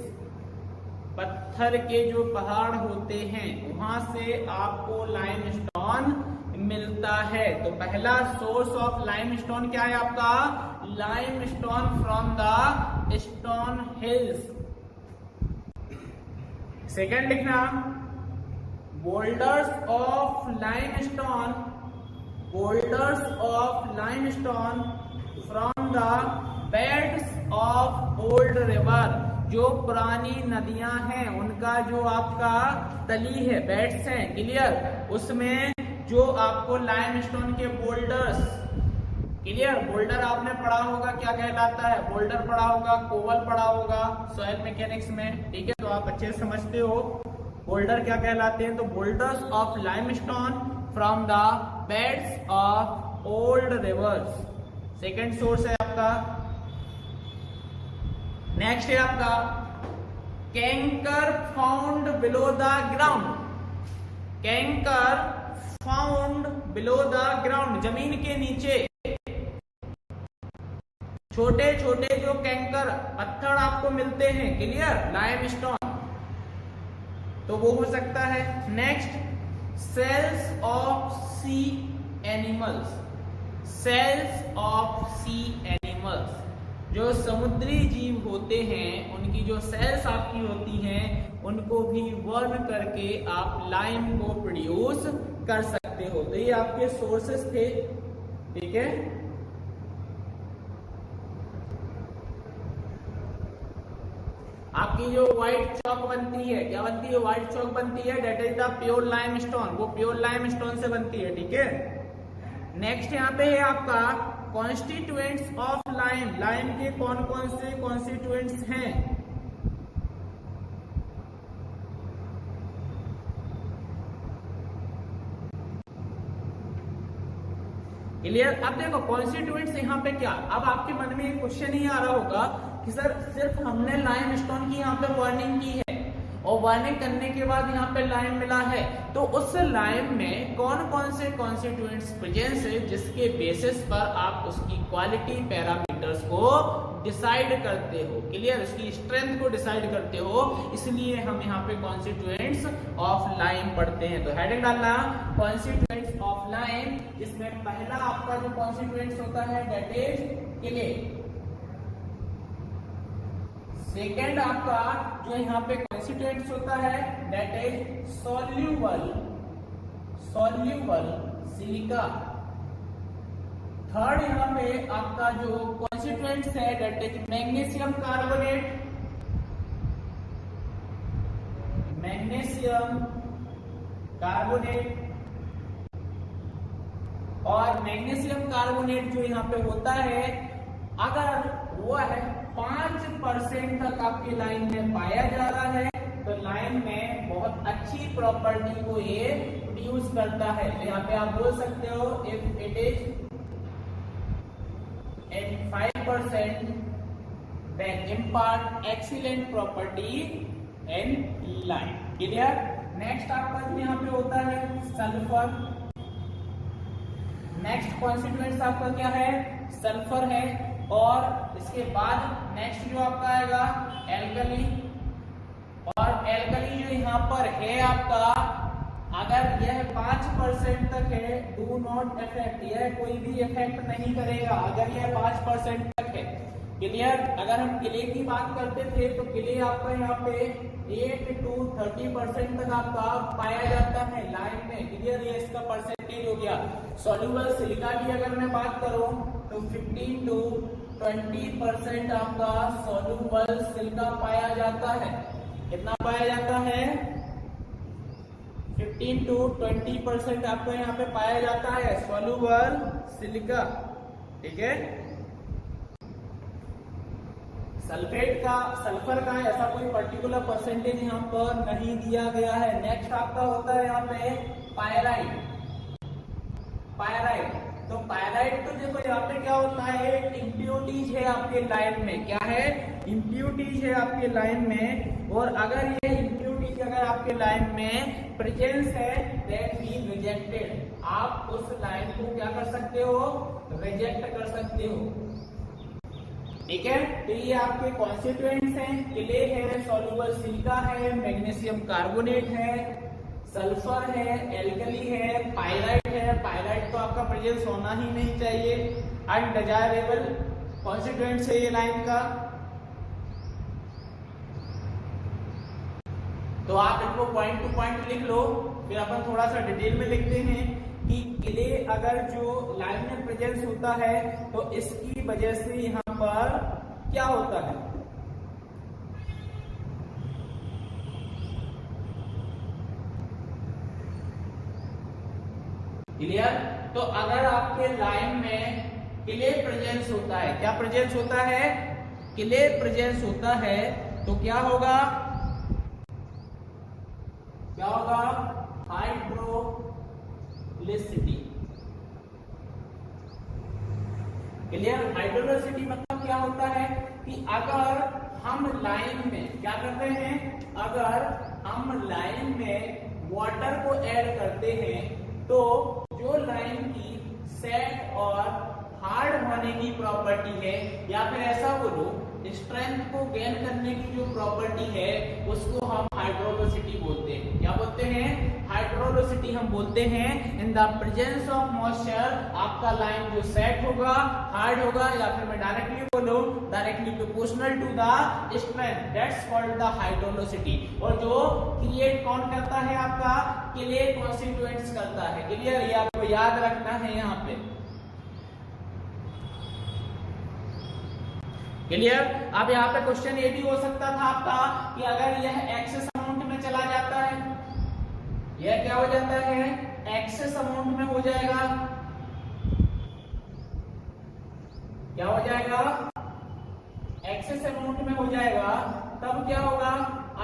पत्थर के जो पहाड़ होते हैं वहां से आपको लाइम स्टोन मिलता है। तो पहला सोर्स ऑफ लाइम स्टोन क्या है आपका, lime stone from the stone hills. Second लिखना boulders of lime stone, boulders of limestone from the beds of old river, जो पुरानी नदियां हैं उनका जो आपका तली है, बेड्स हैं, क्लियर, उसमें जो आपको लाइमस्टोन के बोल्डर्स, क्लियर, बोल्डर आपने पढ़ा होगा क्या कहलाता है, बोल्डर पढ़ा होगा, कोवल पढ़ा होगा सॉइल मैकेनिक्स में, ठीक है, तो आप अच्छे से समझते हो बोल्डर क्या कहलाते हैं। तो boulders of limestone from the beds of old reverse, second source है आपका। नेक्स्ट है आपका canker found below the ground, canker found below the ground, जमीन के नीचे छोटे छोटे जो कैंकर पत्थर आपको मिलते हैं, क्लियर, लाइमस्टोन, तो वो हो सकता है। Next shells of sea animals, shells of sea animals, जो समुद्री जीव होते हैं उनकी जो सेल्स आपकी होती हैं उनको भी बर्न करके आप लाइम को प्रोड्यूस कर सकते हो। तो ये आपके सोर्सेस थे, ठीक है। आपकी जो व्हाइट चॉक बनती है, क्या बनती है, व्हाइट चॉक बनती है, that is the pure limestone, वो प्योर लाइमस्टोन से बनती है, ठीक है। नेक्स्ट यहाँ पे है आपका कॉन्स्टिट्यूएंट्स ऑफ लाइम, लाइम के कौन कौन से कॉन्स्टिट्यूएंट्स हैं। क्लियर, अब देखो कॉन्स्टिट्यूएंट्स यहाँ पे क्या, अब आपके मन में एक क्वेश्चन ही आ रहा होगा कि सर सिर्फ हमने लाइमस्टोन की यहाँ पे वार्निंग की है और वार्निंग करने के बाद यहाँ पे लाइम मिला है, तो उस लाइम में कौन कौन से कॉन्स्टिट्यूएंट्स प्रेजेंस है जिसके बेसिस पर आप उसकी क्वालिटी पैरामीटर्स को डिसाइड करते हो, क्लियर, उसकी स्ट्रेंथ को डिसाइड करते हो, इसलिए हम यहाँ पे कॉन्स्टिट्यूएंट्स ऑफ लाइम पढ़ते हैं। तो हेडिंग डालना कॉन्स्टिट्यूएंट्स ऑफ लाइम, इसमें पहला आपका जो कॉन्स्टिट्यूएंट्स होता है दैट इज क्ले, सेकेंड आपका जो यहाँ पे कॉन्स्टिट्यूएंट्स होता है that is soluble, soluble silica, third यहाँ पे आपका जो कॉन्स्टिट्यूएंट्स है that is magnesium carbonate, magnesium carbonate, और मैग्नीशियम कार्बोनेट जो यहाँ पे होता है अगर वो है 5% तक आपकी लाइन में पाया जा रहा है तो लाइन में बहुत अच्छी प्रॉपर्टी को ये प्रोड्यूस करता है। तो यहाँ पे आप बोल सकते हो if it is at 5% then impart excellent property in line, clear. Next आपका जो यहाँ पे होता है सल्फर, नेक्स्ट कॉन्स्टिट्यूएंट्स आपका क्या है, सल्फर है, और इसके बाद नेक्स्ट जो आपका आएगा एल्कली, और एल्कली जो यहाँ पर है आपका अगर यह 5% तक है डू नॉट इफेक्ट, यह कोई भी इफेक्ट नहीं करेगा अगर यह 5% तक है, क्लियर। अगर हम किले की बात करते थे तो किले आपका यहाँ पे 8 to 30% तक आपका पाया जाता है लाइन में, क्लियर, ये इसका परसेंटेज हो गया। सॉल्यूबल सिलिका की अगर मैं बात करूं तो 15 to 20% आपका सॉल्यूबल सिलिका पाया जाता है, कितना पाया जाता है, 15 to 20% आपको यहाँ पे पाया जाता है सॉल्यूबल सिलिका, ठीक है। सल्फेट का, सल्फर का ऐसा कोई पर्टिकुलर परसेंटेज यहाँ पर नहीं दिया गया है। नेक्स्ट आपका होता है यहाँ पे पायराइट। पायराइट, तो पायराइट तो देखो यहाँ पे क्या होता है, इम्प्योरिटीज है आपके लाइन में। क्या है? इम्प्योरिटीज है आपके लाइन में, और अगर ये इम्प्योरिटीज अगर आपके लाइन में प्रेजेंस है दैट बी रिजेक्टेड। आप उस लाइन को क्या कर सकते हो? रिजेक्ट कर सकते हो। ठीक है, तो ये आपके कॉन्स्टिट्यूएंट्स हैं। क्ले है, सॉल्युबल सिलिका है, मैग्नीशियम कार्बोनेट है, सल्फर है, एल्कली है, पायराइट है। पायराइट तो आपका प्रेजेंस होना ही नहीं चाहिए, अनडिजायरेबल कॉन्स्टिट्यूएंट्स है ये लाइन का। तो आप इनको पॉइंट टू पॉइंट लिख लो, फिर अपन थोड़ा सा डिटेल में लिखते हैं कि क्ले अगर जो लाइन में प्रेजेंस होता है तो इसकी वजह से यहाँ पर क्या होता है। क्लियर? तो अगर आपके लाइन में क्ले प्रेजेंस होता है, क्या प्रेजेंस होता है? क्ले प्रेजेंस होता है, तो क्या होगा? क्या होगा? हाइड्रोलिसिटी। क्लियर? हाइड्रोलिसिटी मतलब क्या होता है कि अगर हम लाइन में क्या करते हैं, अगर हम लाइन में वाटर को ऐड करते हैं तो जो लाइन की सेट और हार्ड होने की प्रॉपर्टी है, या फिर ऐसा बोलो स्ट्रेंथ को गेन करने की जो प्रॉपर्टी है उसको हम हाइड्रोलिसिटी बोलते हैं। क्या बोलते हैं? हाइड्रोलिसिटी हम बोलते हैं। In the presence of moisture आपका लाइन जो सेट होगा, हार्ड होगा, या फिर मैं डायरेक्टली बोलूं directly proportional to the strength, that's called the hydraulicity. और जो क्रिएट कौन करता है? आपका क्ले कॉन्स्टिट्यूएंट्स करता है। क्लियर? ये आपको याद रखना है यहाँ पे। क्लियर? अब यहाँ पे क्वेश्चन ये भी हो सकता था आपका कि अगर यह एक्सेस अमाउंट में चला जाता है, यह क्या हो जाता है? एक्सेस अमाउंट में हो जाएगा। क्या हो जाएगा? एक्सेस अमाउंट में हो जाएगा। तब क्या होगा?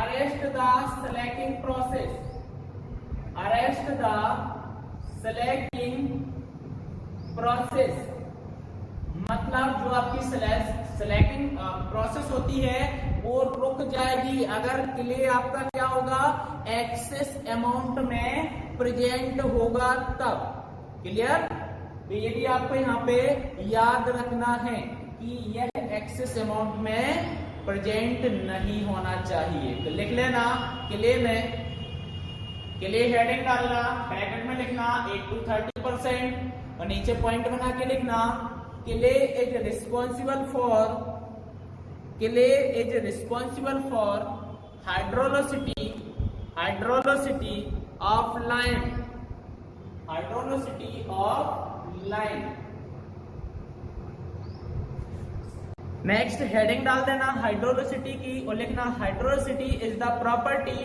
Arrest the slaking process. Arrest the slaking process मतलब जो आपकी स्लैकिंग प्रोसेस होती है वो रुक जाएगी अगर क्ले आपका क्या होगा? एक्सेस अमाउंट में प्रेजेंट होगा तब। क्लियर? तो ये भी आपको यहाँ पे याद रखना है कि यह एक्सेस अमाउंट में प्रेजेंट नहीं होना चाहिए। तो लिख लेना क्ले में, क्ले हेडिंग डालना, ब्रैकेट में लिखना 8 to 30% और नीचे पॉइंट बना के लिखना clay is responsible for hydraulicity of line. Next heading डाल देना हाइड्रोलिसिटी की और लिखना hydraulicity is the property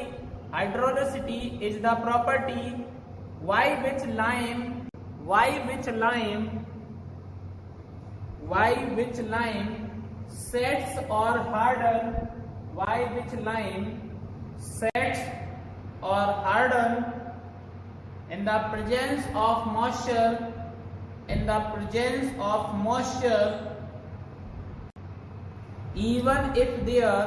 why which lime sets or harden in the presence of moisture even if there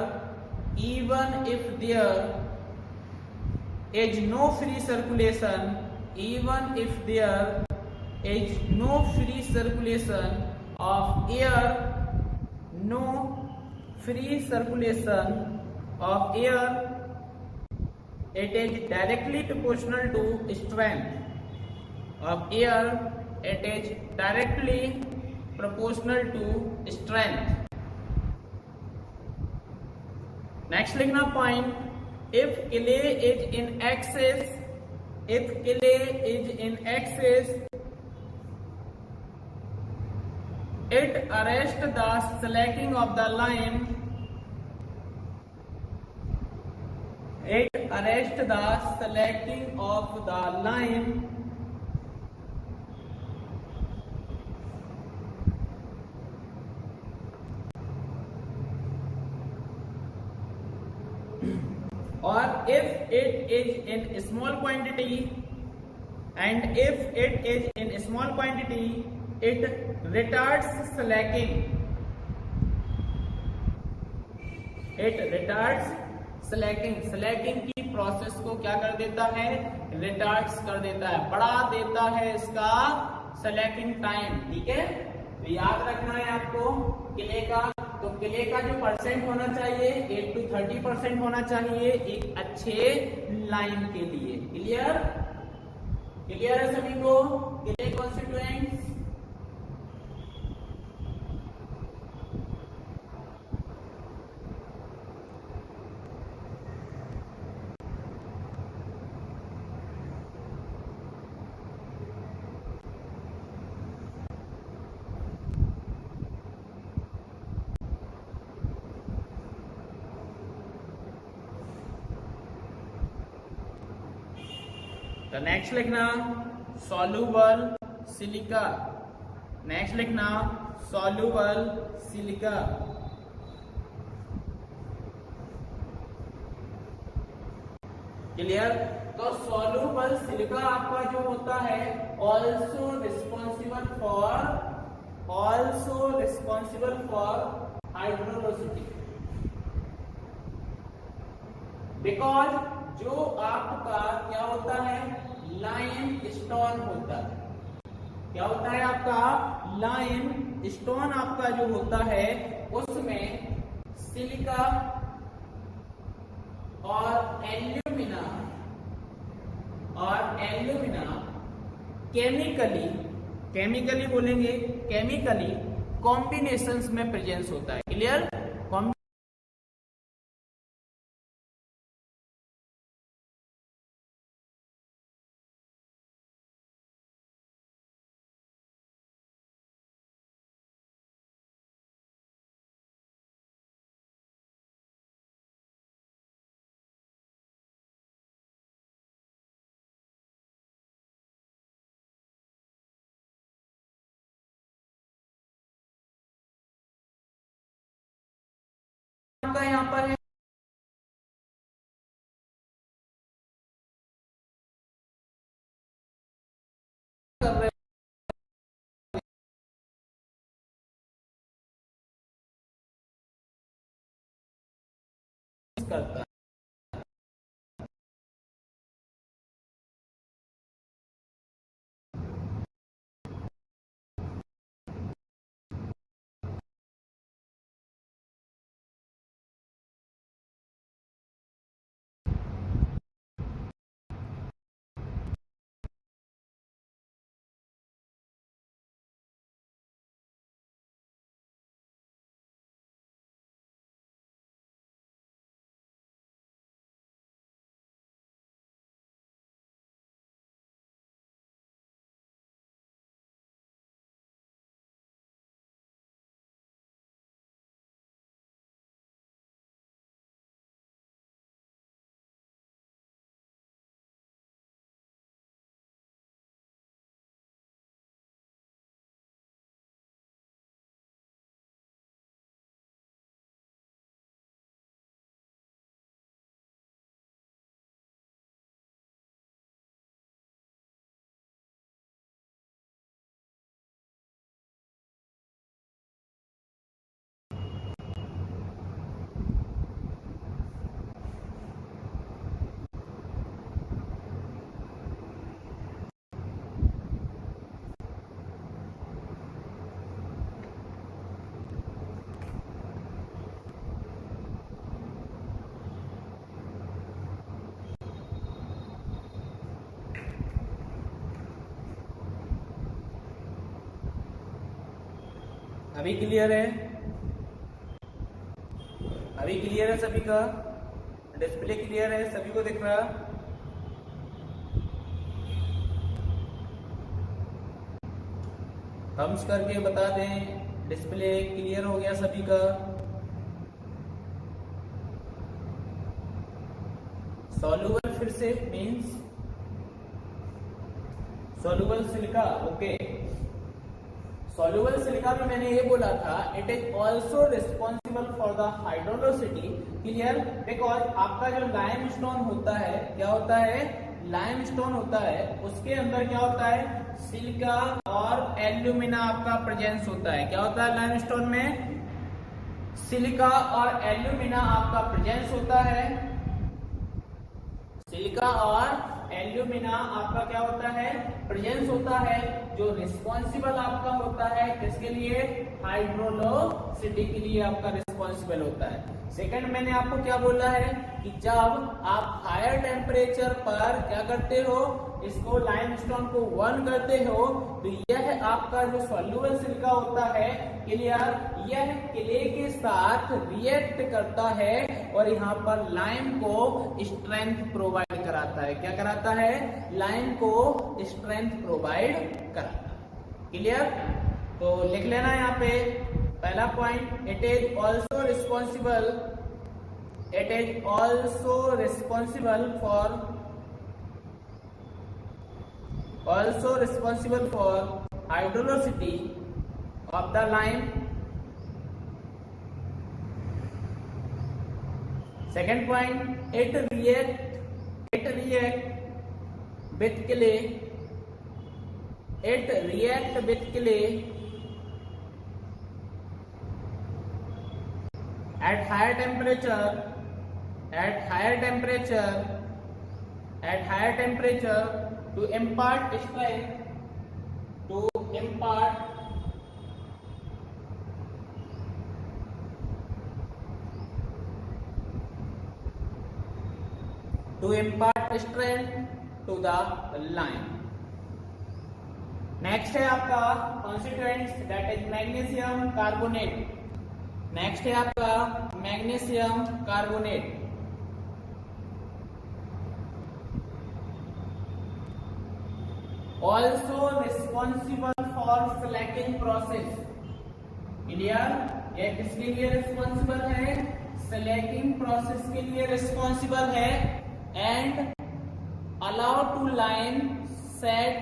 is no free circulation of air, it is directly proportional to strength of air. Next लिखना point, if clay is in excess, it arrests the slacking of the lime. और if it is in small quantity and if it is in small quantity it retards slacking, it retards slacking, slacking की process को क्या कर देता है, retards कर देता है, बढ़ा देता है इसका स्लैकिंग टाइम। ठीक है, तो याद रखना है आपको किले का, तो किले का जो परसेंट होना चाहिए 8 to 30% होना चाहिए एक अच्छे लाइन के लिए। क्लियर, क्लियर है सभी को किले कॉन्स्टिट्यूएंट्स? तो नेक्स्ट लिखना सॉल्यूबल सिलिका, नेक्स्ट लिखना सॉल्यूबल सिलिका। क्लियर, तो सॉल्यूबल सिलिका आपका जो होता है ऑल्सो रिस्पॉन्सिबल फॉर हाइड्रोलोसिटी, बिकॉज जो आपका क्या होता है लाइम स्टोन होता है, क्या होता है आपका लाइम स्टोन आपका जो होता है उसमें सिलिका और एल्यूमिना केमिकली बोलेंगे, केमिकली कॉम्बिनेशंस में प्रेजेंस होता है। क्लियर, आपका यहाँ पर है कर रहे करता है। अभी क्लियर है, अभी क्लियर है सभी का, डिस्प्ले क्लियर है सभी को दिख रहा? थम्स करके बता दें डिस्प्ले क्लियर हो गया सभी का। सॉल्यूबल फिर से means soluble silica, okay. Soluble silica में मैंने ये बोला था it is also responsible for the hydraulicity, clear, because आपका जो लाइम स्टोन होता है, क्या होता है, लाइम स्टोन होता है, उसके अंदर क्या होता है, सिलिका और एल्यूमिना आपका प्रेजेंस होता है। क्या होता है लाइम स्टोन में, सिलिका और एल्यूमिना आपका प्रेजेंस होता है। सिलिका और एल्यूमिना आपका क्या होता है, प्रेजेंस होता है, जो रिस्पॉन्सिबल आपका होता है किसके लिए, हाइड्रोलोसिटी के लिए आपका रिस्पॉन्सिबल होता है। सेकंड मैंने आपको क्या बोला है कि जब आप हायर टेम्परेचर पर क्या करते हो, इसको लाइमस्टोन को बर्न करते हो, तो यह आपका जो सॉल्युबल सिलिका होता है, क्लियर, यह क्ले के साथ रिएक्ट करता है और यहाँ पर लाइम को स्ट्रेंथ प्रोवाइड कराता है। क्या कराता है, लाइम को स्ट्रेंथ प्रोवाइड कराता है, क्लियर। तो लिख लेना यहाँ पे पहला point, it is also responsible, it is also responsible for, also responsible for hydrologicity of the lime. Second point, it react with clay, it react with clay at higher temperature, at higher temperature, at higher temperature to impart strength, to impart strength to the line. Next है आपका constituents, that is magnesium carbonate. Next है आपका magnesium carbonate. Also responsible for Slaking process, clear, यह किसके लिए responsible है, Slaking process के लिए रिस्पॉन्सिबल है। And allow to line set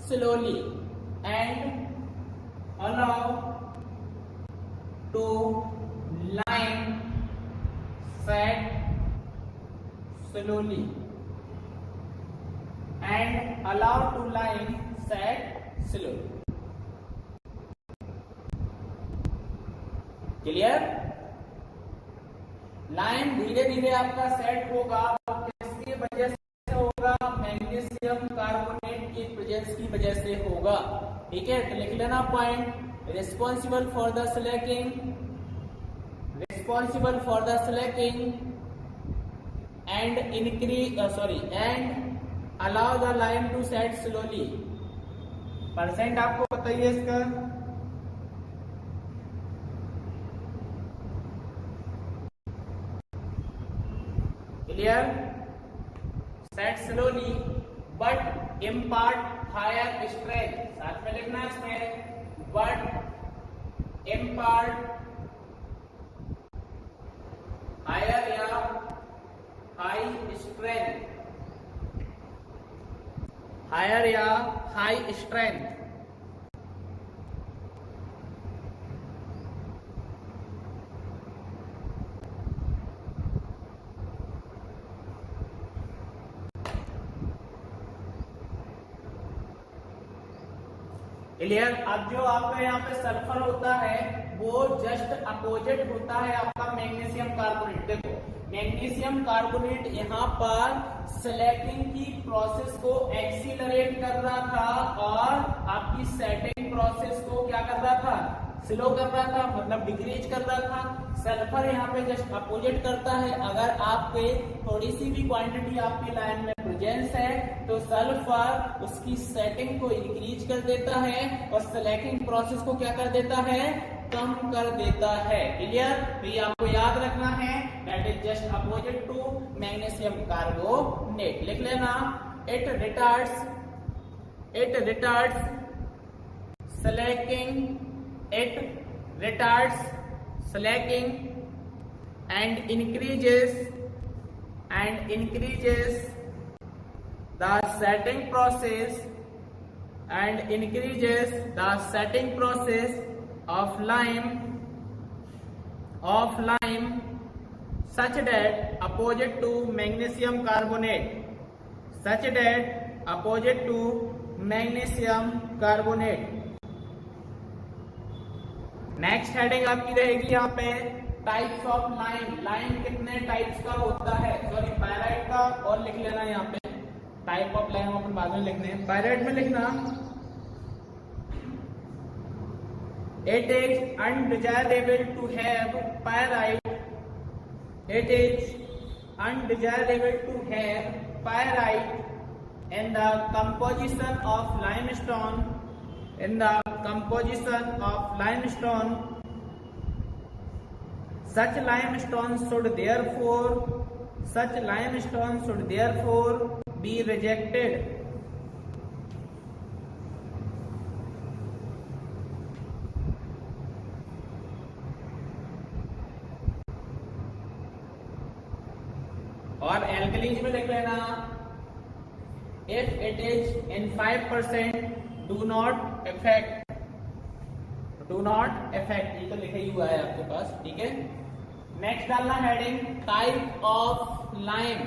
slowly, and allow to line set slowly, and allow to line set slowly, clear. Line धीरे धीरे आपका सेट होगा, किसकी वजह से होगा, मैग्नीशियम कार्बोनेट की प्रेजेंस की वजह से होगा, ठीक है। तो लिख लेना point, responsible for the slaking, responsible for the slaking and increase, and allow the line to set slowly. Percent आपको बताइए इसका, clear, set slowly but impart higher strength, साथ में लिखना इसमें, बट इम्पार्ट हायर या हाई स्ट्रेंथ, हायर या high strength. Clear. अब जो आपका यहाँ पे सल्फर होता है वो जस्ट अपोजिट होता है आपका मैग्नीशियम कार्बोनेट। देखो मैग्नीशियम कार्बोनेट यहाँ पर स्लैकिंग की प्रोसेस को एक्सीलरेट कर रहा था और आपकी सेटिंग प्रोसेस को क्या कर रहा था, स्लो कर रहा था, मतलब डिक्रीज कर रहा था। सल्फर यहाँ पे जस्ट अपोजिट करता है। अगर आपके थोड़ी सी भी क्वांटिटी आपकी लाइन में प्रेजेंस है तो सल्फर उसकी सेटिंग को इंक्रीज कर देता है और स्लैकिंग प्रोसेस को क्या कर देता है, कम कर देता है। क्लियर। तो ये आपको याद रखना है, that is just opposite to magnesium carbonate. लिख लेना, it retards Slaking, it retards slacking and increases the setting process and increases the setting process of lime such that opposite to magnesium carbonate. Next heading आपकी रहेगी यहाँ पे types of lime कितने types का होता है, सॉरी पायराइट का, और लिख लेना यहाँ पे टाइप ऑफ लाइम अपन बाद में लिखने हैं। पायराइट में लिखना it is undesirable to have pyrite in the composition of limestone. Such limestone should therefore be rejected. और एल्कलीज में लिख लेना if it is in 5% do not affect, ये तो लिखा ही हुआ है आपके पास, ठीक है। नेक्स्ट डालना heading type of lime.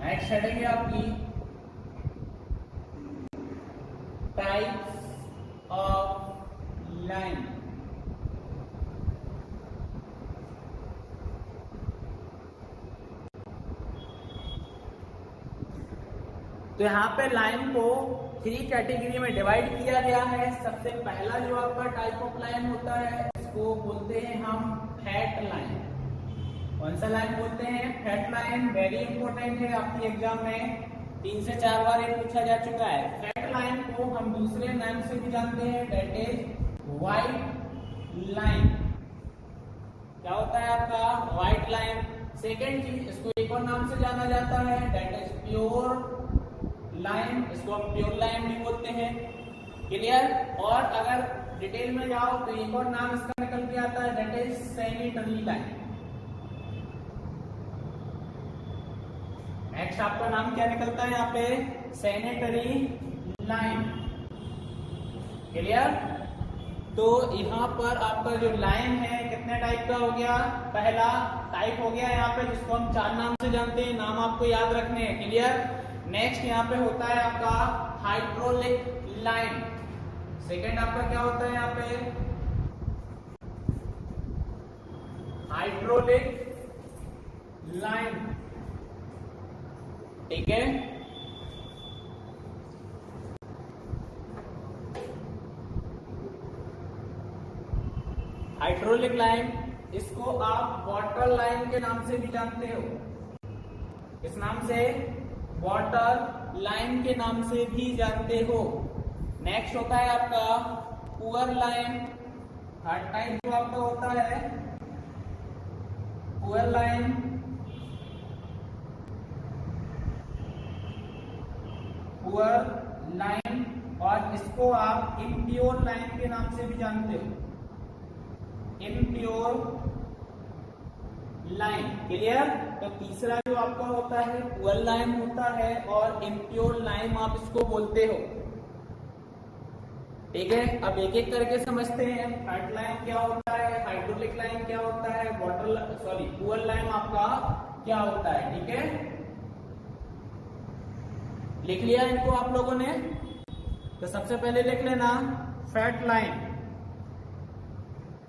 Next heading है आपकी टाइप्स ऑफ लाइम। तो यहाँ पे लाइम को 3 कैटेगरी में डिवाइड किया गया है। सबसे पहला जो आपका टाइप ऑफ लाइम होता है इसको बोलते हैं हम फैट लाइम। कौन सा लाइन बोलते हैं? Fat line. वेरी इंपॉर्टेंट है, आपकी एग्जाम में 3 से 4 बार ये पूछा जा चुका है। फैट लाइन को हम दूसरे नाम से भी जानते हैं, दैट इज व्हाइट लाइन। क्या होता है आपका? White line. सेकेंड चीज, इसको एक और नाम से जाना जाता है, दैट इज प्योर लाइन। इसको हम प्योर लाइन भी बोलते हैं। क्लियर? और अगर डिटेल में जाओ तो एक और नाम इसका निकल के आता है, that is sanitary line. Next आपका नाम क्या निकलता है यहाँ पे? Sanitary line. क्लियर? तो यहाँ पर आपका जो लाइन है कितने टाइप का हो गया? पहला टाइप हो गया यहाँ पे जिसको हम 4 नाम से जानते हैं, नाम आपको याद रखने हैं। क्लियर? नेक्स्ट यहाँ पे होता है आपका हाइड्रोलिक लाइन। सेकेंड आपका क्या होता है यहाँ पे? Hydraulic line. ठीक है? हाइड्रोलिक लाइन, इसको आप वाटर लाइन के नाम से भी जानते हो। इस नाम से वाटर लाइन के नाम से भी जानते हो। नेक्स्ट होता है आपका पुअर लाइन। थर्ड टाइप जो आपका होता है पुअर लाइन। पुअर लाइन, और इसको आप इम्प्योर लाइन के नाम से भी जानते हो, इम्प्योर लाइन। क्लियर? तो तीसरा जो आपका होता है पुअर लाइन होता है, और इम्प्योर लाइन आप इसको बोलते हो। ठीक है? अब एक एक करके समझते हैं। फैट लाइन क्या होता है, हाइड्रोलिक लाइन क्या होता है, पुअर लाइन आपका क्या होता है। ठीक है? लिख लिया इनको आप लोगों ने? तो सबसे पहले लिख लेना फैट लाइन।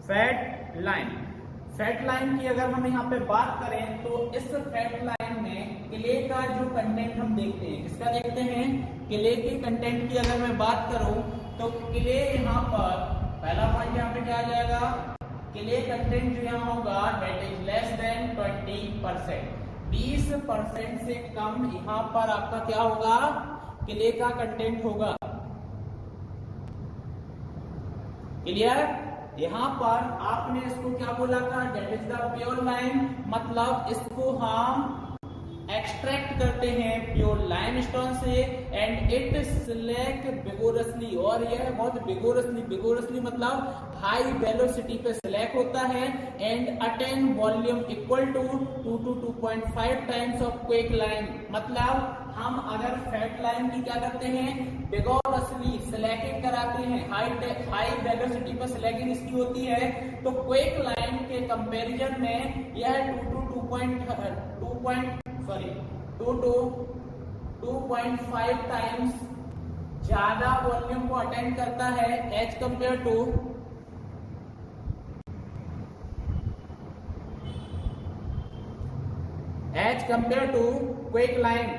फैट लाइन की अगर हम यहाँ पे बात करें तो इस फैट लाइन में क्ले का जो कंटेंट हम देखते हैं, किसका देखते हैं? क्ले के कंटेंट की अगर मैं बात करूं तो क्ले यहाँ पर पहला पॉइंट यहाँ पे क्या आ जाएगा? क्ले कंटेंट जो यहाँ होगा दैट इज लेस देन 20%। 20% से कम यहाँ पर आपका क्या होगा? क्ले का कंटेंट होगा। क्लियर। यहाँ पर आपने इसको क्या बोला था, that is the pure lime, मतलब इसको हम एक्सट्रैक्ट करते हैं प्योर लाइमस्टोन से एंड इट सिलेक्ट विगोरसली, और यह बहुत विगोरसली मतलब हाई वेलोसिटी पे सिलेक्ट होता है and attain volume equal to 2 to 2.5 times of quick lime. मतलब हम अगर फैट लाइम की क्या करते हैं, विगोरसली सिलेक्ट कराते हैं, हाई वेलोसिटी पर सिलेक्टिंग इसकी होती है, तो क्वेक लाइम के कंपैरिजन में यह 2 to 2.5 टाइम्स ज्यादा वॉल्यूम को अटेंड करता है as compare to quick lime.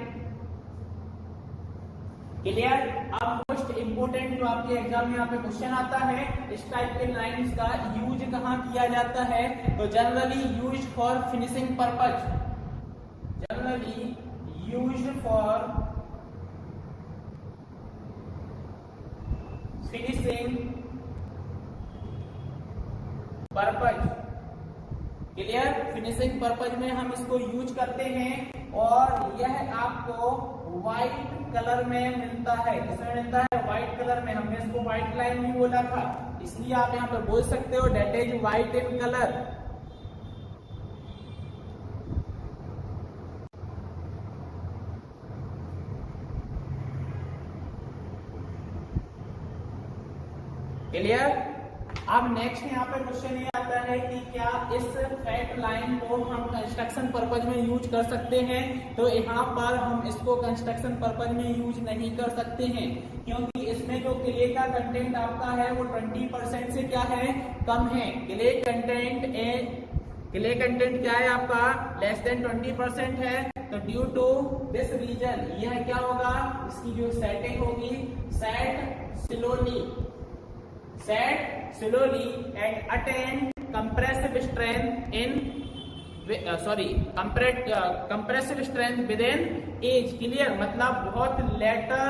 Clear. अब मोस्ट इंपोर्टेंट जो आपके एग्जाम में यहाँ पे क्वेश्चन आता है, इस टाइप के लाइन्स का यूज कहाँ किया जाता है, तो generally use for finishing purpose, generally used for finishing purpose। Clear. Finishing purpose में हम इसको यूज करते हैं और यह आपको व्हाइट कलर में मिलता है। किसमें मिलता है, व्हाइट कलर में। हमने इसको व्हाइट लाइन भी बोला था, इसलिए आप यहाँ पे बोल सकते हो that is white in colour. Clear. अब नेक्स्ट यहाँ पे क्वेश्चन ये आता है कि क्या इस फैट लाइन को हम कंस्ट्रक्शन पर्पज में यूज कर सकते हैं, तो यहाँ पर हम इसको कंस्ट्रक्शन पर्पज में यूज नहीं कर सकते हैं, क्योंकि इसमें जो क्ले का कंटेंट आपका है वो 20% से क्या है, कम है। क्ले कंटेंट क्या है आपका, लेस देन 20% है। तो ड्यू टू दिस रीजन यह क्या होगा, इसकी जो सेटिंग होगी, set slowly and attain compressive strength within age। Clear. मतलब बहुत लेटर,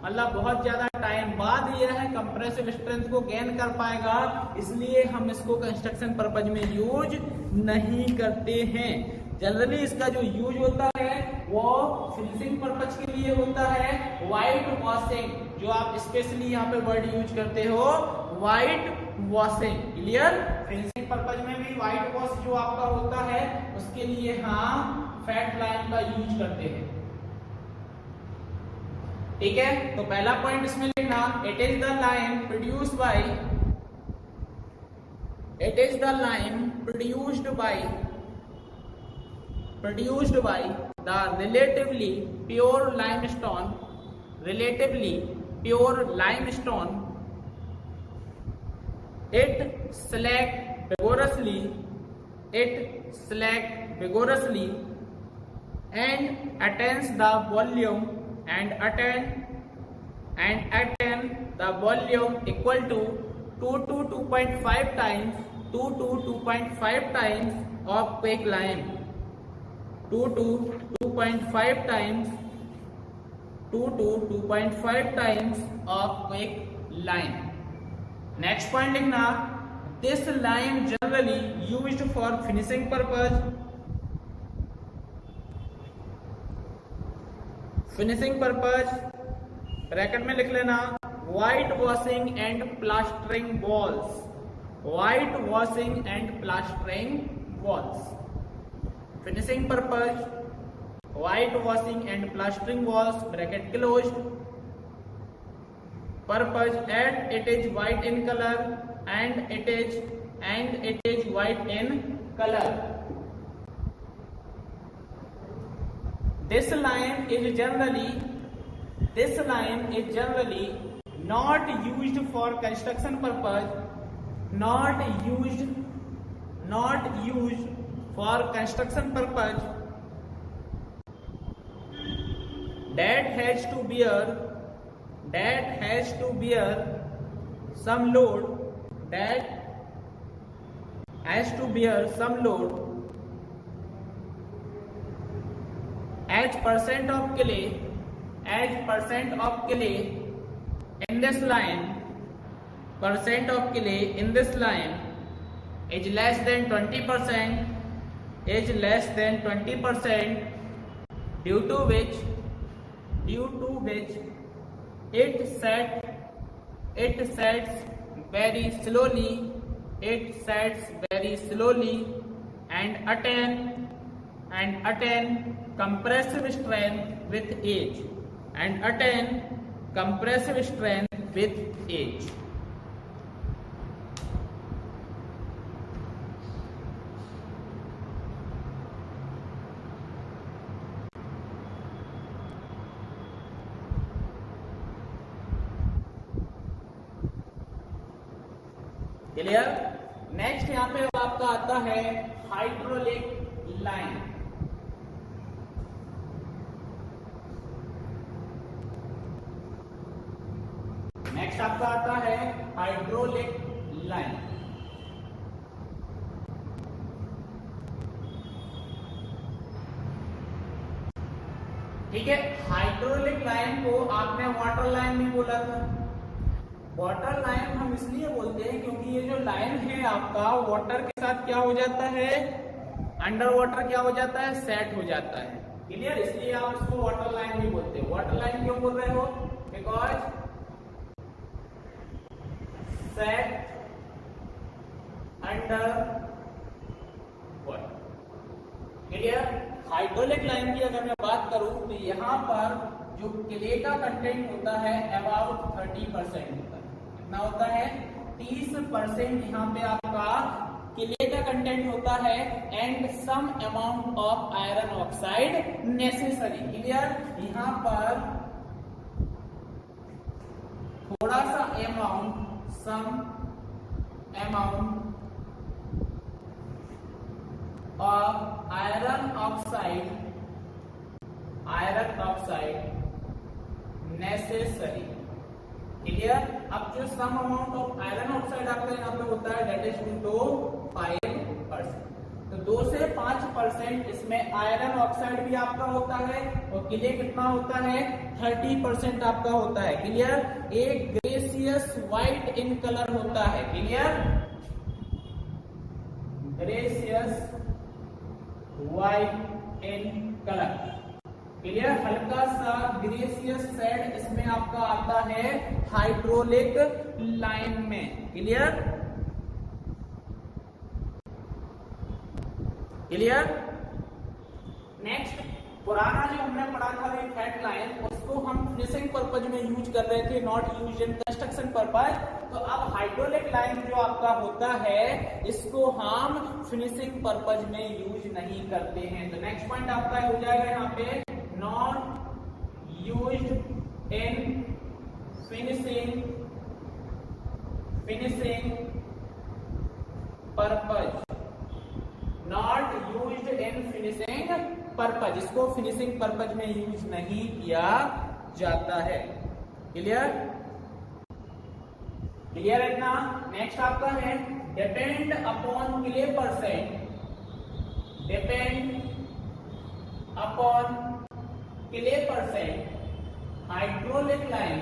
मतलब बहुत ज्यादा टाइम बाद यह कंप्रेसिव स्ट्रेंथ को गेन कर पाएगा, इसलिए हम इसको कंस्ट्रक्शन पर्पज में यूज नहीं करते हैं। जनरली इसका जो यूज होता है वो फिनिशिंग पर्पज के लिए होता है, व्हाइट वॉशिंग, जो आप स्पेशली यहाँ पे वर्ड यूज करते हो, white washing. Clear. Finishing purpose में भी व्हाइट वॉश जो आपका होता है उसके लिए हम फैट लाइन का यूज करते हैं। ठीक है। तो पहला पॉइंट इसमें लिखना, it is the line produced by the relatively pure limestone it select vigorously and attains the volume equal to 2 to 2.5 times of quake lime। 2 to 2.5 times of quake lime। Next point लिखना, this line generally used for finishing purpose. Bracket में लिख लेना, white washing and plastering walls. Finishing purpose, white washing and plastering walls, bracket closed. Purpose and it is white in color and it is white in color। This line is generally not used for construction purpose, not used for construction purpose, that has to bear some load, as percent of clay in this line percent of clay in this lime is less than 20%, is less than 20%, due to which it sets very slowly, and attain compressive strength with age, clear. Next यहाँ पे आपका आता है hydraulic line. Next आपका आता है hydraulic line. ठीक है, हाइड्रोलिक लाइन को आपने वाटर लाइन भी बोला था। वाटर लाइन हम इसलिए बोलते हैं क्योंकि ये जो लाइन है आपका वाटर के साथ क्या हो जाता है, अंडर वाटर क्या हो जाता है, सेट हो जाता है। क्लियर, इसलिए आप इसको वाटर लाइन भी बोलते हैं। वाटर लाइन क्यों बोल रहे हो, because set under water. Clear. Hydraulic line की अगर मैं बात करूं तो यहां पर जो क्ले का कंटेंट होता है अबाउट 30% होता है। कितना होता है, 30% यहाँ पे आपका क्ले का कंटेंट होता है, and some amount of iron oxide necessary. Clear, यहाँ पर थोड़ा सा amount, some amount of iron oxide necessary. Clear. अब जो some amount of iron oxide आपका यहाँ पे होता है दैट इज 2 to 5%। तो 2 से 5% इसमें आयरन ऑक्साइड भी आपका होता है, और क्ले कितना होता है, 30% आपका होता है। क्लियर। एक ग्रेसियस व्हाइट इन कलर होता है। Clear, gracious white in colour. Clear, हल्का सा ग्रेसियस शेड इसमें आपका आता है हाइड्रोलिक लाइन में। Clear, clear. नेक्स्ट, पुराना जो हमने पढ़ा था फैट लाइन, उसको हम फिनिशिंग पर्पज में यूज कर रहे थे, not use in construction purpose. तो अब हाइड्रोलिक लाइन जो आपका होता है इसको हम फिनिशिंग पर्पज में यूज नहीं करते हैं। तो नेक्स्ट पॉइंट आपका हो जाएगा यहाँ पे not used in finishing purpose, not used in finishing purpose. इसको फिनिशिंग पर्पज में यूज नहीं किया जाता है। क्लियर, क्लियर है ना। नेक्स्ट आपका है depend upon clay percent, depend upon clay percent hydraulic line,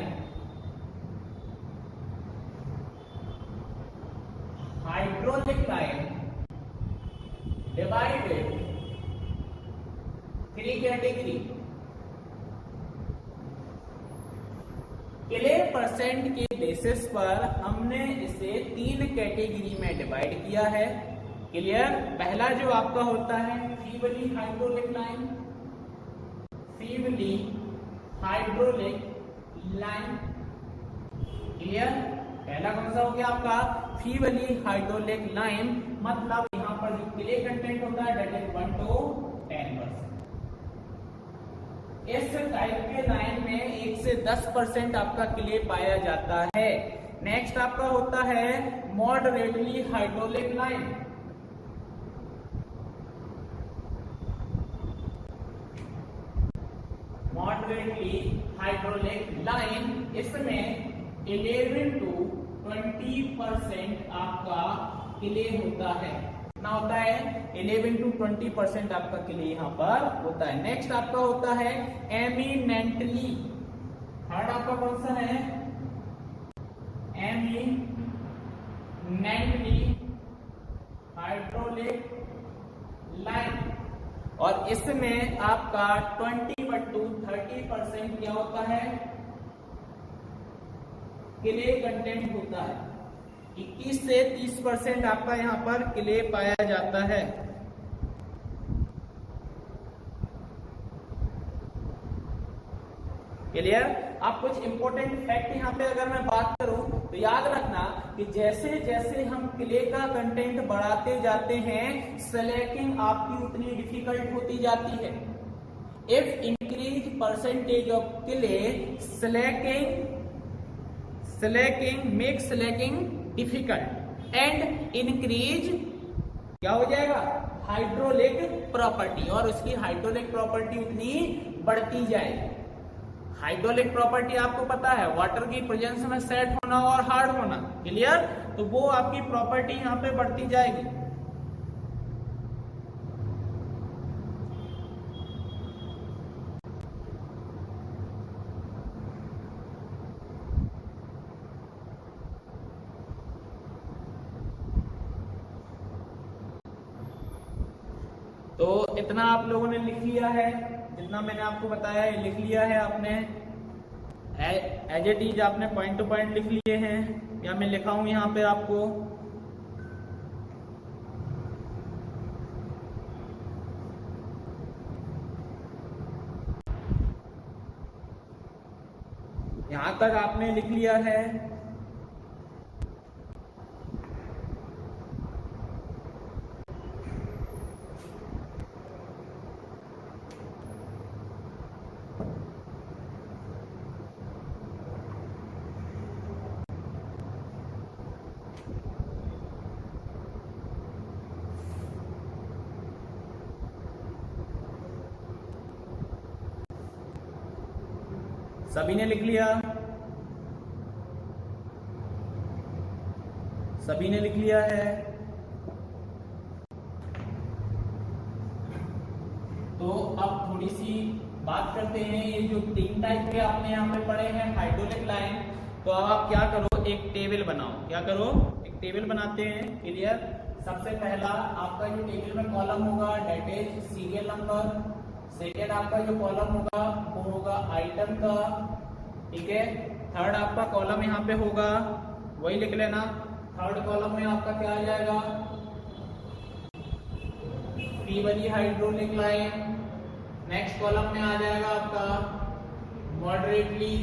divided 3 category. Clay percent के बेसिस पर हमने इसे 3 कैटेगरी में डिवाइड किया है। क्लियर। पहला जो आपका होता है फीवली हाइड्रोलिक लाइन, क्लियर। पहला कौन सा हो गया आपका, फीवली हाइड्रोलिक लाइन। मतलब यहाँ पर जो क्ले कंटेंट होता है दैट इज 1 to 10%। इस टाइप के लाइन में 1 से 10% आपका क्ले पाया जाता है। नेक्स्ट आपका होता है मॉडरेटली हाइड्रोलिक लाइन, इसमें 11 to 20% आपका क्ले होता है। कितना होता है, 11 to 20% आपका क्ले यहाँ पर होता है। नेक्स्ट आपका होता है एमिनेंटली, थर्ड आपका कौन सा है, एमिनेंटली परमानेंटली हाइड्रोलिक लाइन, और इसमें आपका 20-30% क्या होता है, क्ले कंटेंट होता है। 21 से 30% आपका यहाँ पर क्ले पाया जाता है। क्लियर। आप कुछ इंपॉर्टेंट फैक्ट यहाँ पे अगर मैं बात करूं तो याद रखना कि जैसे जैसे हम क्ले का कंटेंट बढ़ाते जाते हैं, स्लैकिंग आपकी उतनी डिफिकल्ट होती जाती है। If increase percentage of clay, Slaking make Slaking difficult and increase क्या हो जाएगा, हाइड्रोलिक प्रॉपर्टी, और उसकी हाइड्रोलिक प्रॉपर्टी उतनी बढ़ती जाएगी। हाइड्रोलिक प्रॉपर्टी आपको पता है, वाटर की प्रेजेंस में सेट होना और हार्ड होना। क्लियर। तो वो आपकी प्रॉपर्टी यहाँ पे बढ़ती जाएगी। तो इतना आप लोगों ने लिख लिया है, जितना मैंने आपको बताया है लिख लिया है आपने। एज इट इज आपने पॉइंट टू पॉइंट लिख लिए हैं, या मैं लिखा हूं यहाँ पे आपको। यहां तक आपने लिख लिया है। सभी ने लिख लिया, सभी ने लिख लिया है। तो अब थोड़ी सी बात करते हैं, ये जो 3 टाइप के आपने यहाँ पे पढ़े हैं हाइड्रोलिक लाइन। तो अब आप क्या करो, एक टेबल बनाओ। क्या करो, एक टेबल बनाते हैं। क्लियर। सबसे पहला आपका जो टेबल में कॉलम होगा that is serial number. Second आपका जो कॉलम होगा वो होगा आइटम का। ठीक है। थर्ड आपका कॉलम यहाँ पे होगा, वही लिख लेना। थर्ड कॉलम में आपका क्या आ जाएगा, पी वाली हाइड्रोलिक लाइन। नेक्स्ट कॉलम में आ जाएगा आपका मॉडरेटली,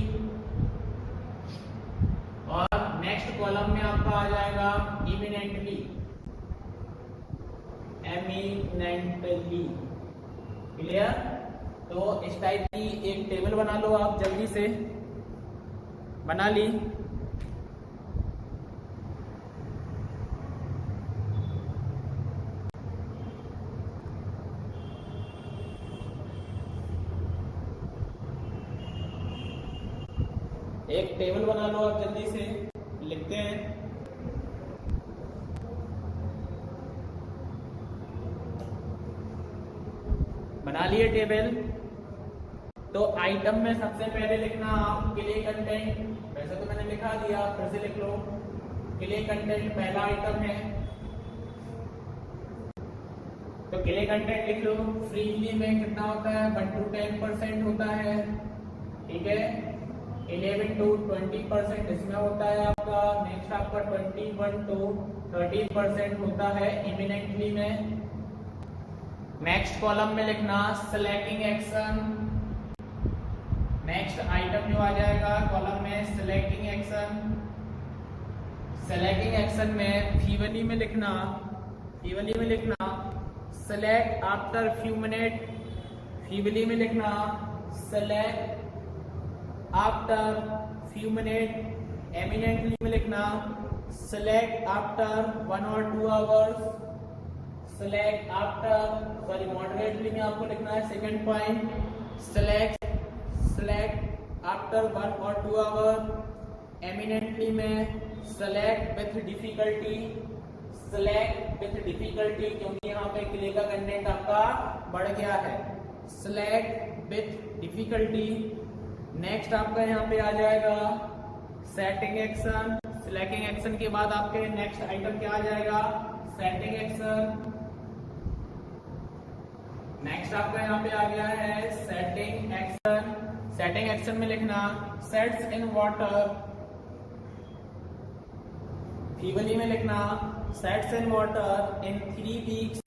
और नेक्स्ट कॉलम में आपका आ जाएगा इमिनेंटली, एमिनेंटली। क्लियर। तो इस टाइप की एक टेबल बना लो आप, जल्दी से बना ली। एक टेबल बना लो आप, जल्दी से लिखते हैं। बना लिए टेबल। तो आइटम में सबसे पहले लिखना आप क्ले कंटेंट। वैसे तो मैंने लिखा दिया, फिर से लिख लो। क्ले कंटेंट पहला आइटम है, तो क्ले कंटेंट लिख लो। फ्रीली में कितना होता है, 1 to 10% होता है। ठीक है। 11 to 20% इसमें होता है आपका। नेक्स्ट आपका 21 to 30% होता है इमिनेंटली में। नेक्स्ट कॉलम में लिखना स्लैकिंग एक्शन। नेक्स्ट आइटम जो आ जाएगा कॉलम में स्लैकिंग एक्शन। स्लैकिंग एक्शन में फीवली में लिखना, फीवली में लिखना slack after few minute. Feebly में लिखना slack after few minute. Eminently में लिखना slack after 1 or 2 hours। Slack after moderately में आपको लिखना है second point, slack after 1 or 2 hour। Eminently में slack with difficulty, slack with difficulty, क्योंकि यहाँ पे क्ले का कंटेंट आपका बढ़ गया है। Slack with difficulty. नेक्स्ट आपका यहाँ पे आ जाएगा सेटिंग एक्शन। स्लैकिंग एक्शन के बाद आपके नेक्स्ट आइटम क्या आ जाएगा, सेटिंग एक्शन। नेक्स्ट आपका यहाँ पे आ गया है सेटिंग एक्शन। सेटिंग एक्शन में लिखना सेट्स इन वाटर, फीवली में लिखना sets in water in 3 weeks.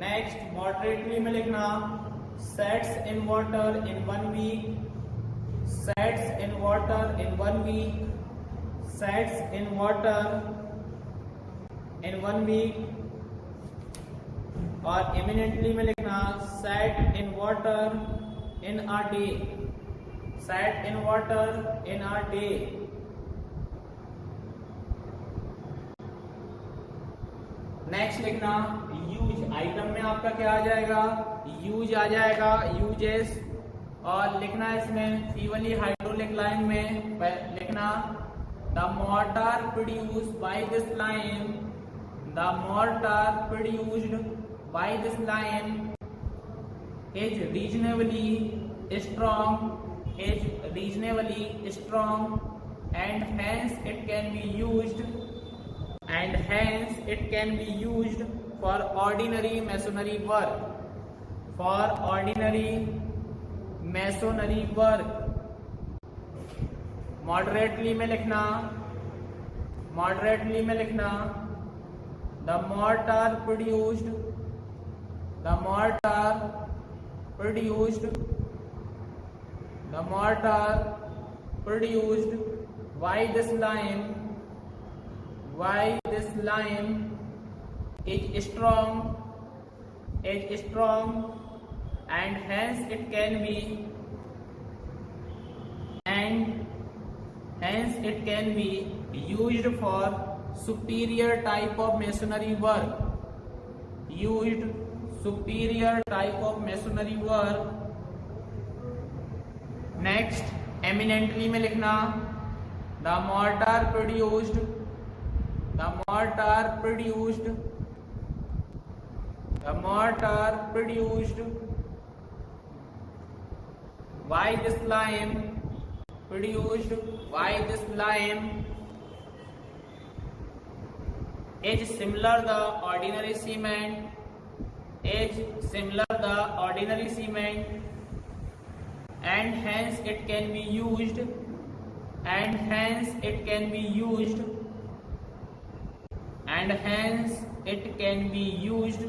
Next moderately में लिखना sets in water in 1 week, sets in water in 1 week, sets in water in 1 week. और इमिनेंटली में लिखना set in water in a day, set in water in a day. Next लिखना use, item में आपका क्या आ जाएगा, use आ जाएगा, uses. और लिखना इसमें फीवली हाइड्रोलिक लाइन में लिखना the mortar produced by this line, the mortar produced by this line is reasonably strong and hence it can be used for ordinary masonry work, moderately में लिखना the mortar produced why this lime is strong and hence it can be used for superior type of masonry work, Next eminently में लिखना the mortar produced by this lime is similar the ordinary cement and hence it can be used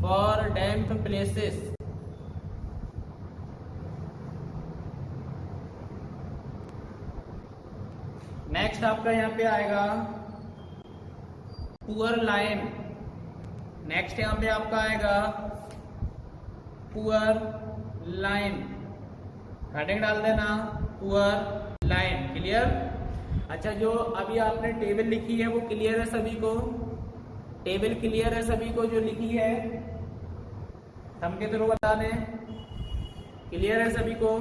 for damp places next आपका यहाँ पे आएगा poor lime. Next यहाँ पे आपका आएगा पुअर लाइम, हेडिंग डाल देना पुअर लाइम। क्लियर? अच्छा, जो अभी आपने टेबल लिखी है वो क्लियर है सभी को? टेबल क्लियर है सभी को जो लिखी है? थंब के थ्रू बता दें। क्लियर है सभी को?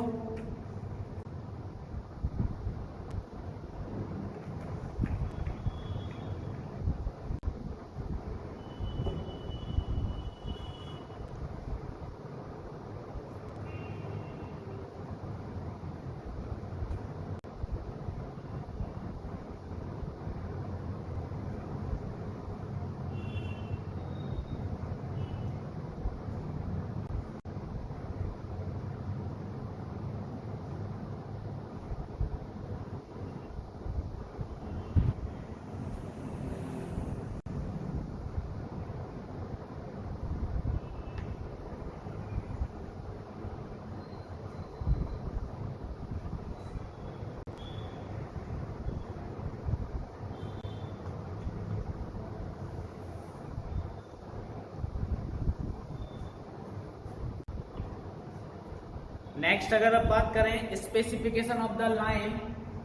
नेक्स्ट अगर आप बात करें स्पेसिफिकेशन ऑफ द लाइन,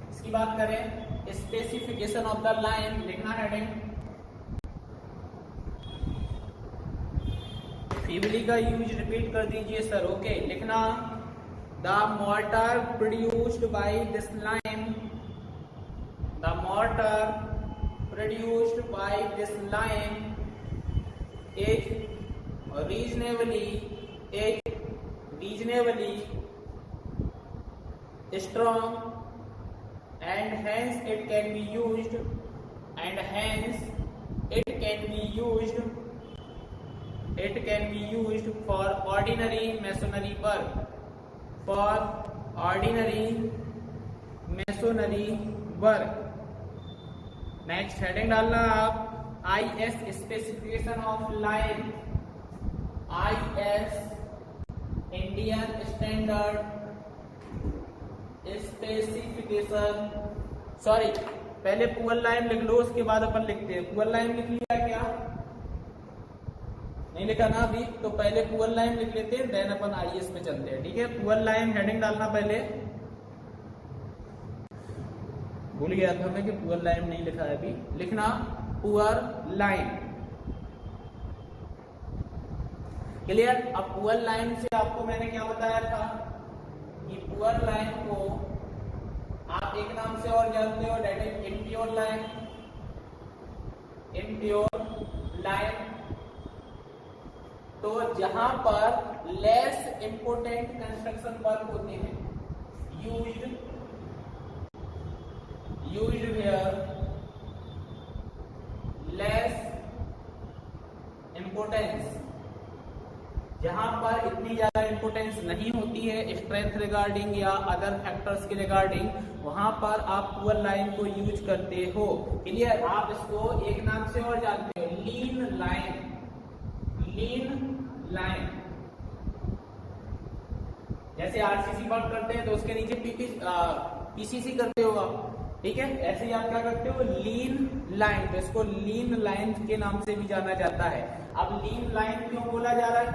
इसकी बात करें स्पेसिफिकेशन ऑफ द लाइन, लिखना हेडिंग फीवली का यूज रिपीट कर दीजिए सर। ओके, लिखना the mortar produced by this line, the mortar produced by this line is reasonably is reasonably strong and hence it can be used for ordinary masonry work. Next heading डालना आप IS specification of line, IS Indian standard specification, sorry पहले poor line लिख लो उसके बाद अपन लिखते हैं। Poor line लिख लिया क्या, नहीं लिखा ना अभी, तो पहले पुअर लाइन लिख लेते हैं देन अपन IS पे चलते हैं, ठीक है। पुअर लाइन हेडिंग डालना, पहले भूल गया था मैं कि पुअर लाइन नहीं लिखा है, अभी लिखना पुअर लाइन। क्लियर। अब पुअर लाइन से आपको मैंने क्या बताया था कि पुअर लाइन को आप एक नाम से और जानते हो, दैट इज इम्प्योर लाइन। तो जहां पर लेस इंपोर्टेंट कंस्ट्रक्शन वर्क होते हैं, used here less importance, जहां पर इतनी ज्यादा इंपोर्टेंस नहीं होती है स्ट्रेंथ रिगार्डिंग या अदर फैक्टर्स के रिगार्डिंग, वहां पर आप पुअर लाइन को यूज करते हो। क्लियर। आप इसको एक नाम से और जानते हो, लीन लाइन। जैसे आरसीसी वर्क करते हैं तो उसके नीचे पीसीसी करते हो आप, ठीक है। ऐसे ही आप क्या करते हो, लीन लाइन। तो इसको लीन लाइन के नाम से भी जाना जाता है। अब लीन लाइन क्यों बोला जा रहा है,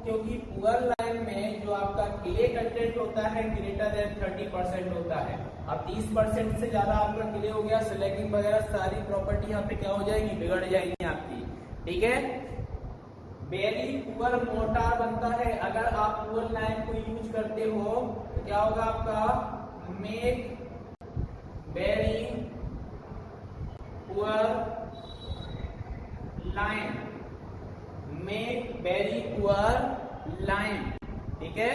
क्योंकि पुअर लाइन में जो आपका क्ले कंटेंट होता है ग्रेटर देन 30% होता है। अब 30% से ज्यादा आपका क्ले हो गया, स्लैगिंग वगैरह सारी प्रॉपर्टी यहाँ पे क्या हो जाएगी, बिगड़ जाएगी आपकी, ठीक है। वेरी पुअर मोर्टार बनता है अगर आप पुअर लाइन को यूज करते हो, तो क्या होगा आपका, मेक वेरी पुअर लाइन, ठीक है।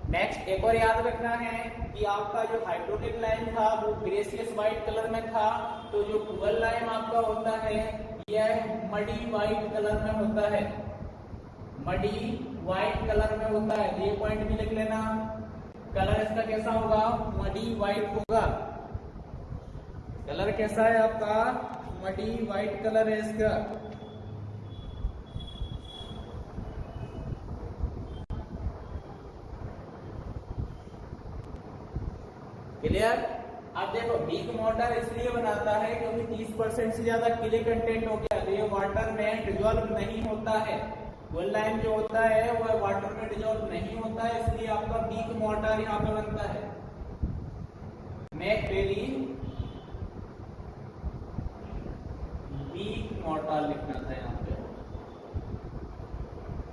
नेक्स्ट एक और याद रखना है कि आपका जो हाइड्रोलिक लाइन था वो ग्रेसियस व्हाइट कलर में था, तो जो पुअर लाइन आपका होता है यह मडी व्हाइट कलर में होता है, ये पॉइंट भी लिख लेना। कलर इसका कैसा होगा, मडी व्हाइट होगा। कलर कैसा है आपका, मडी व्हाइट कलर है इसका। क्लियर। अब देखो वीक मोर्टार इसलिए बनाता है क्योंकि 30% से ज्यादा क्ले कंटेंट हो गया, तो ये वाटर में डिजोल्व नहीं होता है। पुअर लाइन जो होता है वो वाटर में डिजोल्व नहीं होता है, इसलिए आपका वीक मोर्टार यहाँ पे बनता है। मेक वेरी वीक मोर्टार लिखना था यहाँ पे,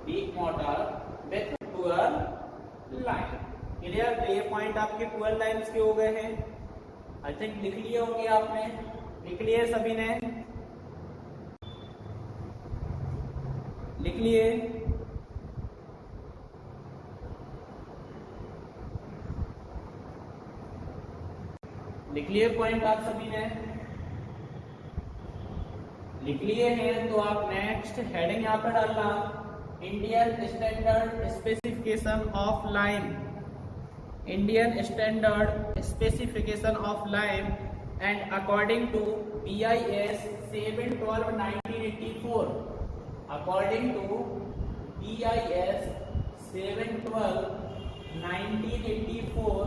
weak mortar with poor line. Clear. तो ये पॉइंट आपके पुअर लाइन्स के हो गए हैं। आई थिंक लिख लिए होंगे आपने, लिख लिए सभी ने, लिख लिए। पॉइंट आप सभी ने लिख लिए हैं। तो आप नेक्स्ट हेडिंग यहाँ पर डालना, Indian standard specification of line, and according to BIS 712/1984, according to BIS 712/1984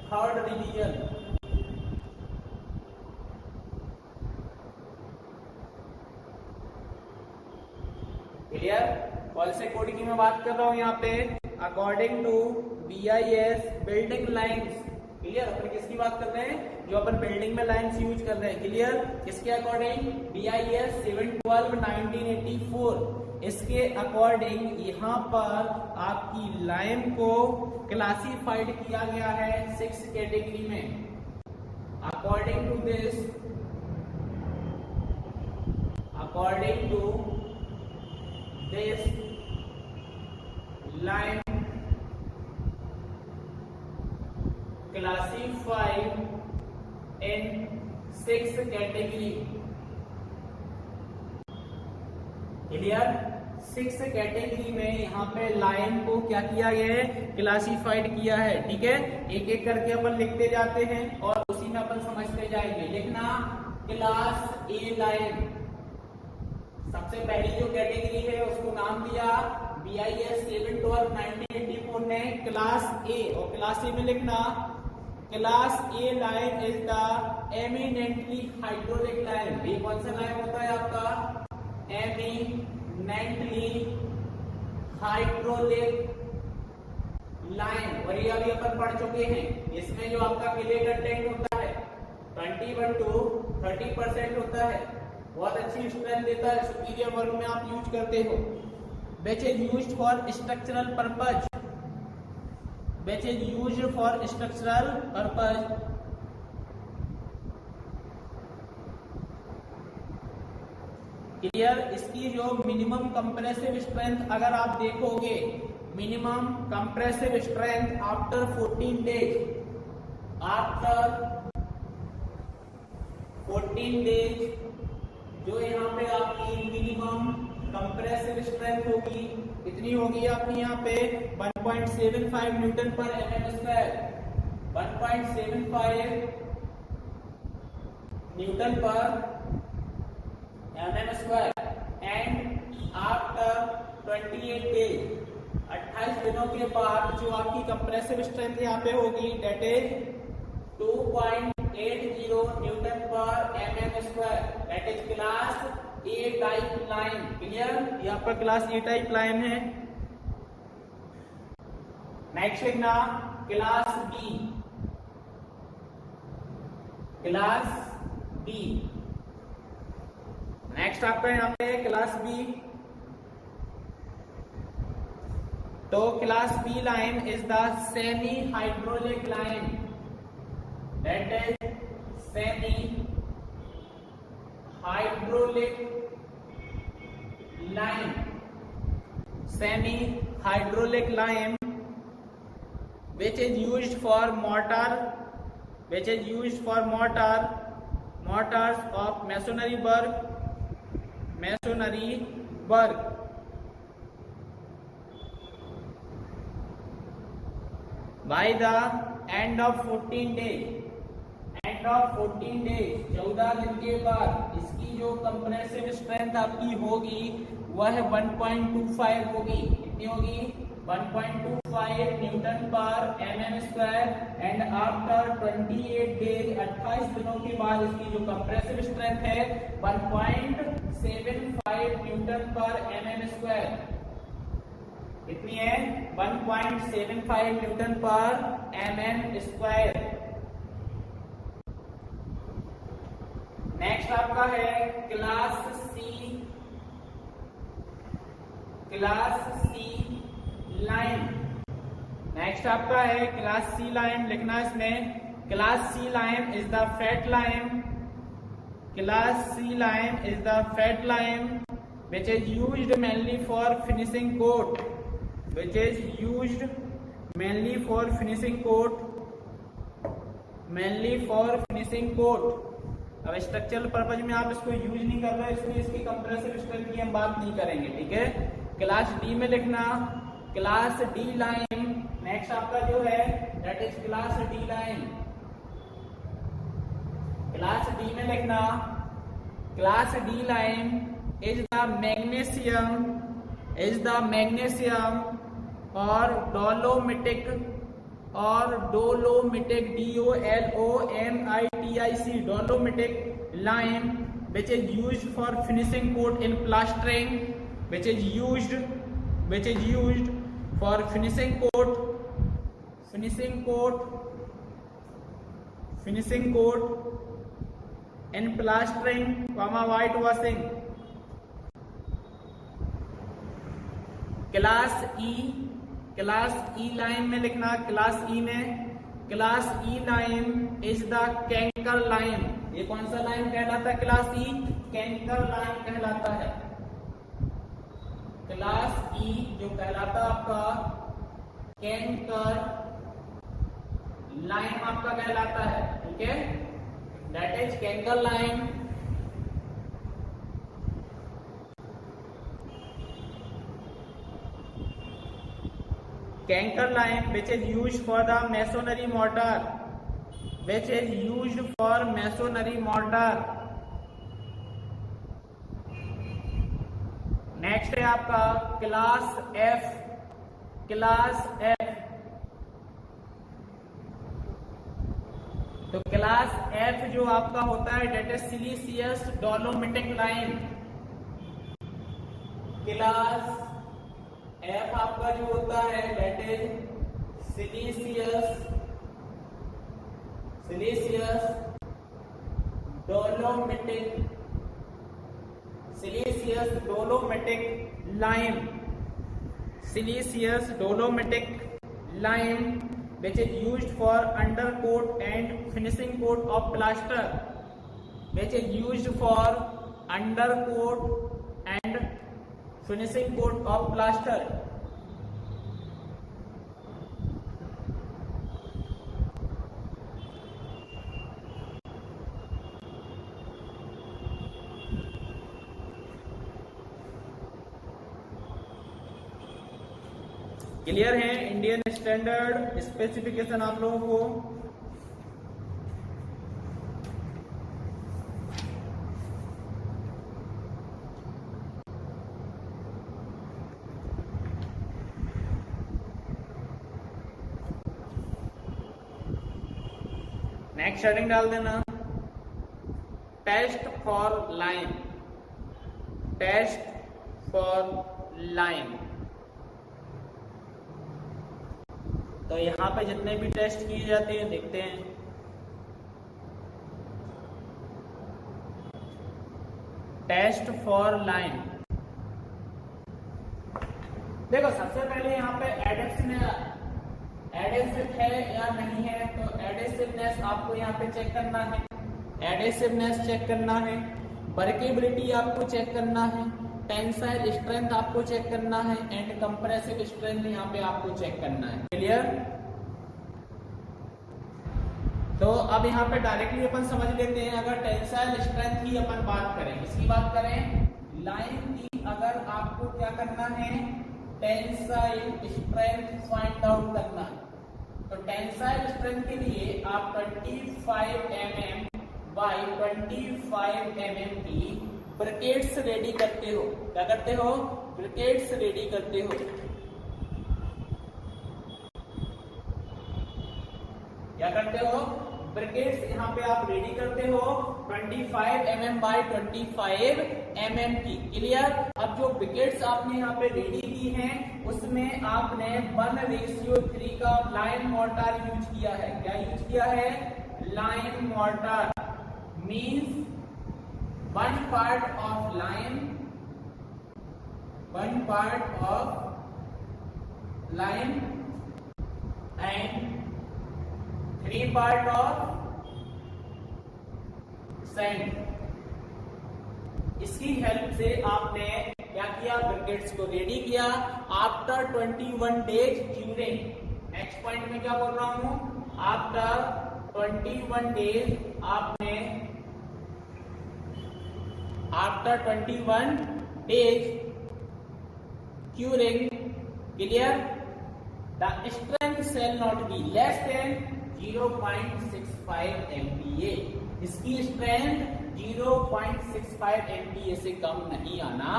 third revision. Clear. कौन से कोड की मैं बात कर रहा हूं यहाँ पे, according to BIS building lines. Clear. अपन किसकी बात कर रहे हैं, जो अपन बिल्डिंग में लाइंस यूज कर रहे हैं। क्लियर। किसके अकॉर्डिंग, BIS 712/1984, इसके अकॉर्डिंग यहाँ पर आपकी लाइन को क्लासिफाइड किया गया है 6 कैटेगरी में। According to this line classified in 6 category. Clear? 6 category में यहाँ पे लाइन को क्या किया गया है, क्लासिफाइड किया है। ठीक है, एक एक करके अपन लिखते जाते हैं और उसी में अपन समझते जाएंगे। लिखना क्लास ए लाइन, सबसे पहली जो कैटेगरी है उसको नाम दिया BIS 7/12/1984 ने क्लास ए, और क्लास ए में लिखना class A line is the eminently hydraulic line. ये कौन सा लाइन होता है आपका, एमिनेंटली हाइड्रोलिक लाइन। और ये अभी अपन पढ़ चुके हैं, इसमें जो आपका क्ले कंटेंट होता है 21 to 30% होता है, बहुत अच्छी स्ट्रेंथ देता है, सुपीरियर वर्ग में आप यूज करते हो। Which is used for structural purpose, which is used for structural purpose। Clear? इसकी जो मिनिमम कंप्रेसिव स्ट्रेंथ अगर आप देखोगे, minimum compressive strength after 14 days, after 14 days जो यहाँ पे आपकी मिनिमम कंप्रेसिव स्ट्रेंथ होगी, कितनी होगी आपकी यहाँ पे 1.75 Newton per mm square, 1.75 Newton per mm square. And after 28 days, 28 दिनों के बाद जो आपकी कंप्रेसिव स्ट्रेंथ यहाँ पे होगी that is 2.80 newton per mm square, that is class A type line. Clear? यहाँ पर क्लास ए टाइप लाइन है। नेक्स्ट लिखना class B, class B. Next आपका यहाँ पे क्लास बी, तो class B line is the semi hydraulic line, that is semi hydraulic line, semi hydraulic line which is used for mortar, which is used for mortars of masonry work by the end of 14 days, 14 दिन के बाद इसकी जो compressive strength आपकी होगी वह 1.25 होगी। कितनी होगी? 1.25 Newton per mm square. And after 28 days, 28 दिनों के बाद इसकी जो कंप्रेसिव स्ट्रेंथ है 1.75 न्यूटन पर mm स्क्वायर। कितनी है? 1.75 Newton per mm square. Next आपका है class C, class C line. Next आपका है क्लास सी लाइन, लिखना इसमें class C line is the fat line, class C line is the fat line which is used mainly for finishing coat, which is used mainly for finishing coat, mainly for finishing coat। अब structural purpose में आप इसको use नहीं कर रहे, इसलिए इसकी compressive strength की हम बात नहीं करेंगे। ठीक है, क्लास डी में लिखना क्लास डी लाइन। नेक्स्ट आपका जो है that is class D line, class D में लिखना class D line is the magnesium और dolomitic DOLOMITIC dolomitic line which is used for finishing coat in plastering, which is used for finishing coat in plastering, white washing। Class E line में लिखना class ई में class E line is the canker line. ये कौन सा line कहलाता है? Class ई canker line कहलाता है। क्लास ई जो कहलाता आपका कैंकर लाइम आपका कहलाता है, ठीक है, that is canker lime. Canker lime which is used for the masonry mortar, which is used for masonry mortar। Next है आपका क्लास एफ, क्लास एफ। तो क्लास एफ जो आपका होता है that is siliceous dolomitic lime. Class F आपका जो होता है that is siliceous dolomitic lime, siliceous dolomitic lime which is used for undercoat and finishing coat of plaster, which is used for undercoat and finishing coat of plaster। Clear है? Indian standard specification आप लोगों को next heading डाल देना, test for lime, test for lime. तो यहां पे जितने भी टेस्ट किए जाते हैं देखते हैं। टेस्ट फॉर लाइम, देखो सबसे पहले यहाँ पे एडेसिव है या नहीं है, तो एडेसिवनेस आपको यहाँ पे चेक करना है, एडेसिवनेस चेक करना है, वर्केबिलिटी आपको चेक करना है, टेंसाइल स्ट्रेंथ आपको चेक करना है एंड कंप्रेसिव स्ट्रेंथ यहाँ पे आपको चेक करना है। क्लियर? तो अब यहाँ पे डायरेक्टली अपन समझ लेते हैं, अगर टेंसाइल स्ट्रेंथ की अपन बात करें, इसकी बात करें लाइन की, अगर आपको क्या करना है टेंसाइल स्ट्रेंथ फाइंड आउट करना है, तो टेंसाइल स्ट्रेंथ के लिए आप 25 mm बाई 25 mm की ब्रैकेट्स रेडी करते हो। क्या करते हो? ब्रैकेट्स रेडी करते हो। क्या करते हो? ब्रैकेट्स यहाँ पे आप रेडी करते हो 25 mm बाई 25 mm की। क्लियर? अब जो ब्रैकेट्स आपने यहाँ पे रेडी की हैं उसमें आपने 1:3 का लाइन मोर्टार यूज किया है। क्या यूज किया है? Line mortar means 1 part of lime, 1 part of lime and 3 part of sand। इसकी हेल्प से आपने क्या किया? ब्रैकेट्स को रेडी किया। After 21 days curing, next point में क्या बोल रहा हूं? आफ्टर 21 days आपने after 21 days curing, clear, the strength shall not be less than 0.65 MPa। इसकी स्ट्रेंथ 0.65 MPa से कम नहीं आना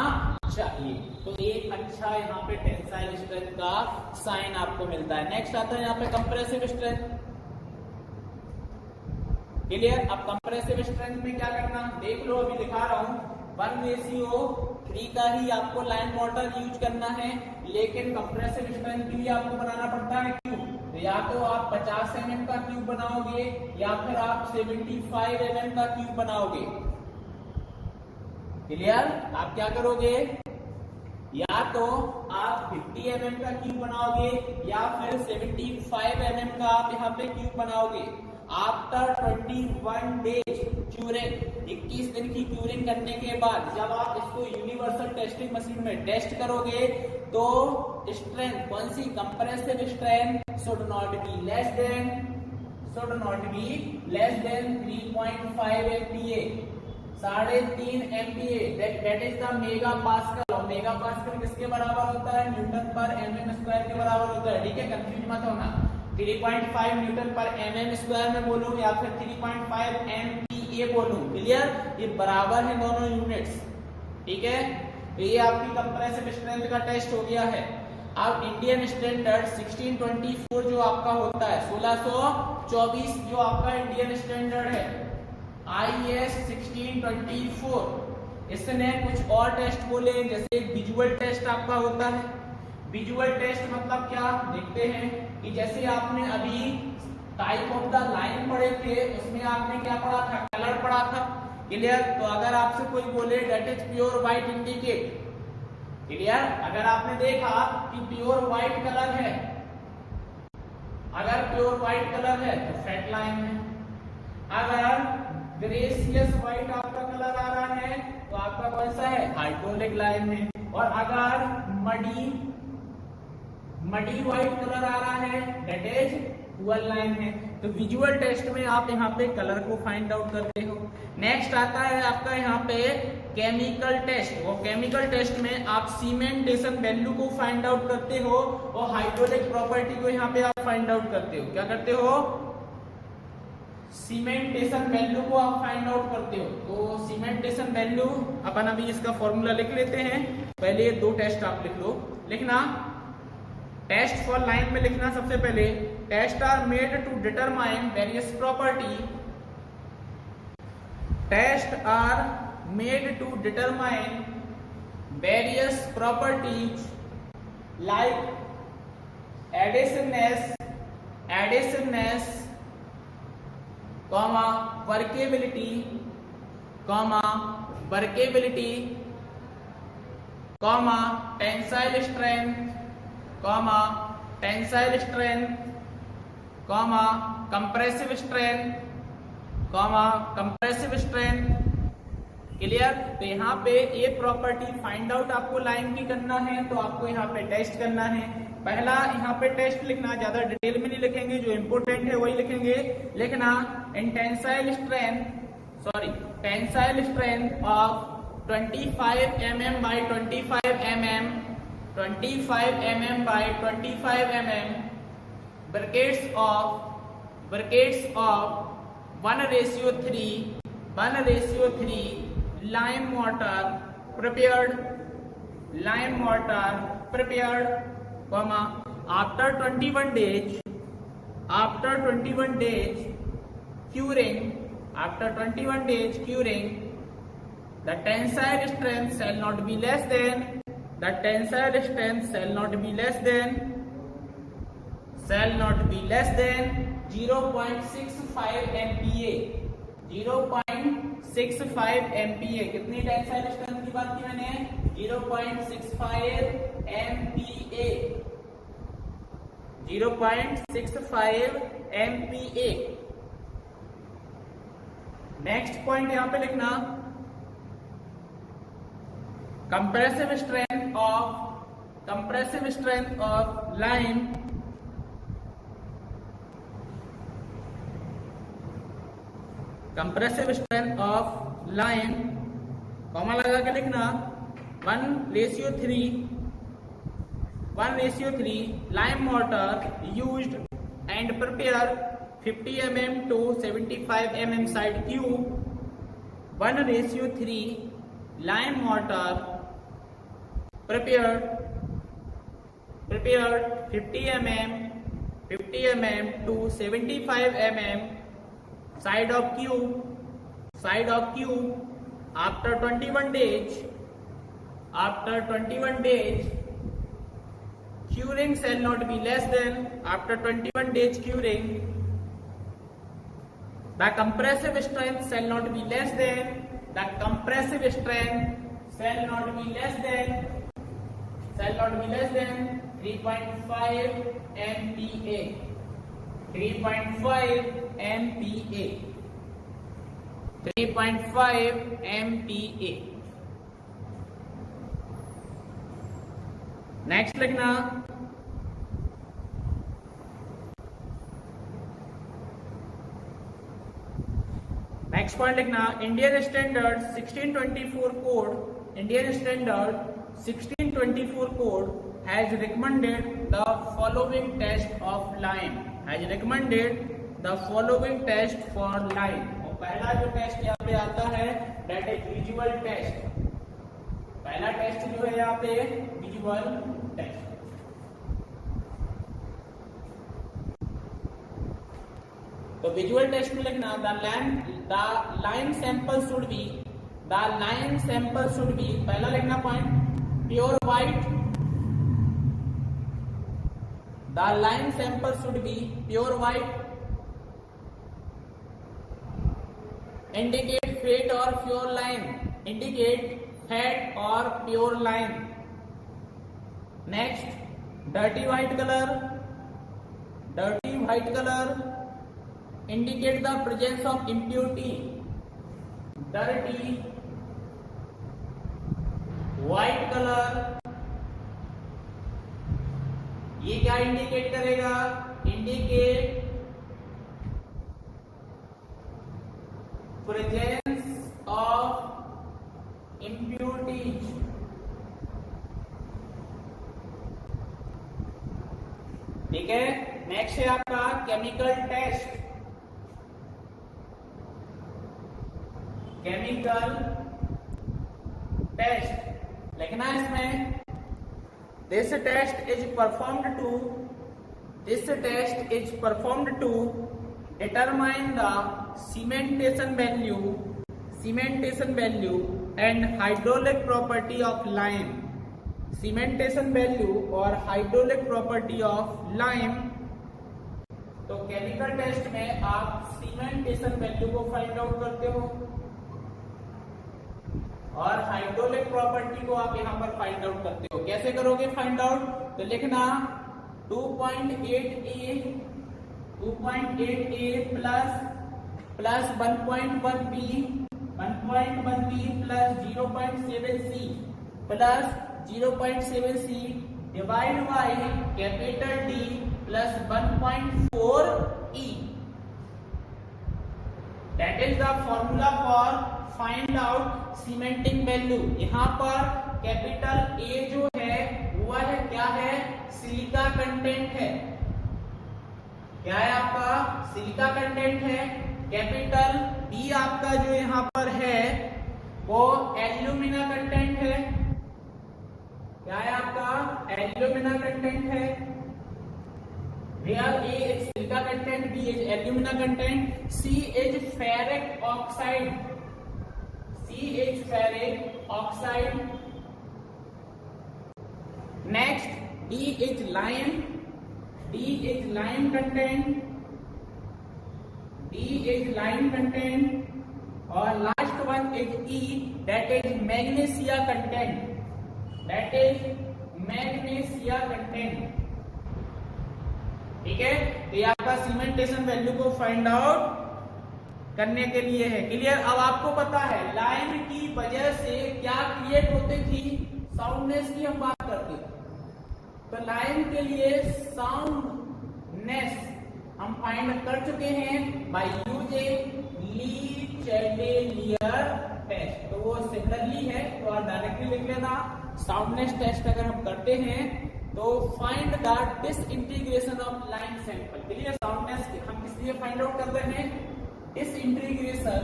चाहिए। तो एक अच्छा यहाँ पे टेंसाइल स्ट्रेंथ का साइन आपको मिलता है। नेक्स्ट आता है यहाँ पे कंप्रेसिव स्ट्रेंथ। क्लियर? अब कंप्रेसिव स्ट्रेंथ में क्या करना देख लो, अभी दिखा रहा हूं 1:3 का ही आपको लाइन मोर्टार यूज करना है, लेकिन कंप्रेसिव स्ट्रेंथ के लिए आपको बनाना पड़ता है क्यूब। तो या तो आप 50 mm का क्यूब बनाओगे या फिर आप 75 mm का क्यूब बनाओगे। क्लियर? आप क्या करोगे? या तो आप 50 mm का क्यूब बनाओगे या फिर 75 mm का आप यहाँ पे क्यूब बनाओगे। आफ्टर 21 days क्यूरिंग, 21 दिन की क्यूरिंग करने के बाद जब आप इसको यूनिवर्सल टेस्टिंग मशीन में टेस्ट करोगे तो स्ट्रेंथ कौन सी, compressive strength should not be less than 3.5 MPa, 3.5 MPa, that is the mega pascal. और मेगा पास्कल किसके बराबर होता है, न्यूटन पर mm स्क्वायर के बराबर होता है। ठीक है, कंफ्यूज मत होना, 3.5 न्यूटन पर mm स्क्वायर में बोलूं या फिर 3.5 MPa बोलूं, क्लियर, ये बराबर है दोनों यूनिट्स। ठीक है, तो ये आपकी कंप्रेसिव स्ट्रेंथ का टेस्ट हो गया है। अब इंडियन स्टैंडर्ड 1624 जो आपका होता है, 1624 जो आपका इंडियन स्टैंडर्ड है, IS 1624, इसने कुछ और टेस्ट बोले, जैसे विजुअल टेस्ट आपका होता है। विजुअल टेस्ट मतलब क्या, देखते हैं कि जैसे आपने अभी टाइप ऑफ द लाइन पढ़े थे, उसमें आपने क्या पढ़ा था, कलर पढ़ा था, क्लियर। तो अगर आपसे कोई बोले that is pure white indicate, clear, अगर आपने देखा कि प्योर व्हाइट कलर है, अगर प्योर व्हाइट कलर है तो फेट लाइन है, अगर ग्रेसियस व्हाइट आपका कलर आ रहा है तो आपका कौन सा है, हाइड्रोलिक लाइन है, और अगर मडी व्हाइट कलर आ रहा है दैट इज पुअर लाइन है। तो विजुअल टेस्ट में आप यहाँ पे कलर को फाइंड आउट करते हो। नेक्स्ट आता है आपका यहाँ पे केमिकल टेस्ट, और केमिकल टेस्ट में आप सीमेंटेशन वैल्यू को फाइंड आउट करते हो और हाइड्रोलिक प्रॉपर्टी को यहाँ पे आप फाइंड आउट करते हो। क्या करते हो, सीमेंटेशन वैल्यू को आप फाइंड आउट करते हो। तो सीमेंटेशन वैल्यू अपन अभी इसका फॉर्मूला लिख लेते हैं, पहले ये दो टेस्ट आप लिख लो, लिखना टेस्ट फॉर लाइन में लिखना सबसे पहले, test are made to determine various property, test are made to determine various properties like adhesiveness, comma workability, comma tensile strength, comma tensile strength, comma compressive strength, comma compressive strength, clear. तो यहाँ पे ये property find out आपको line की करना है, तो आपको यहाँ पे टेस्ट करना है। पहला यहाँ पे टेस्ट लिखना, ज्यादा डिटेल में नहीं लिखेंगे, जो इंपोर्टेंट है वही लिखेंगे। लिखना in tensile strength of 25 mm by 25 mm, 25 mm by 25 mm, brackets of 1:3 lime mortar prepared, comma after 21 days curing, the tensile strength shall not be less than 0.65 MPa, 0.65 MPa। कितनी tensile strength की बात की मैंने, 0.65 MPa, 0.65 MPa। Next point यहां पे लिखना, compressive strength of line, comma लगा के लिखना 1:3 lime mortar used and prepare 50 mm to 75 mm side cube, 1:3 lime mortar prepared 50 mm to 75 mm side of cube after 21 days curing shall not be less than, after 21 days curing the compressive strength shall not be less than 3.5 MPa, 3.5 MPa। Next लिखना next point लिखना Indian standard 1624 code Indian standard 1624 code has recommended the following test of line has recommended the following test for line. और पहला जो test यहाँ पे आता है that is visual test. पहला टेस्ट जो है यहाँ पे विजुअल टेस्ट। तो विजुअल टेस्ट में लिखना the line sample should be पहला लिखना point pure white. The line sample should B pure white indicate fat और प्योर लाइन इंडिकेट फैट और pure lime. Next dirty white colour indicate the presence of impurity। dirty white color ये क्या indicate करेगा? Indicate presence of impurities। ठीक है। Next है आपका chemical test. Chemical test लिखना है इसमें this test is performed to determine the cementation value and hydraulic property of lime. Cementation value और हाइड्रोलिक प्रॉपर्टी ऑफ लाइम। तो केमिकल टेस्ट में आप सीमेंटेशन वैल्यू को फाइंड आउट करते हो और हाइड्रोलिक प्रॉपर्टी को आप यहां पर फाइंड आउट करते हो। कैसे करोगे फाइंड आउट? तो लिखना 2.8a plus 1.1b plus 0.7c plus 0.7c divide by capital D plus 1.4e। That is the formula for find out cementing value. यहाँ पर कैपिटल A जो है वह है क्या है? सिलिका कंटेंट है। क्या है आपका? सिलिका कंटेंट है। कैपिटल B आपका जो यहाँ पर है वो एल्यूमिना कंटेंट है। क्या है आपका? एल्यूमिना कंटेंट है। Where A is silica content, B is alumina content, C is ferric oxide। Next D is lime content और last one is E that is magnesia content। ठीक है। तो ये आपका सीमेंटेशन वैल्यू को फाइंड आउट करने के लिए है। क्लियर? अब आपको पता है लाइन की वजह से क्या क्रिएट होती थी? साउंडनेस की हम बात करते हैं। तो लाइन के लिए साउंडनेस हम फाइंड कर चुके हैं बाय यूजिंग ली चैटेलियर टेस्ट। तो वो सिमिलरली है तो आप डायरेक्टली लिख लेना। साउंडनेस टेस्ट अगर हम करते हैं तो find the disintegration of line sample. Clear? Soundness हम किस लिए फाइंड आउट कर रहे हैं? Disintegration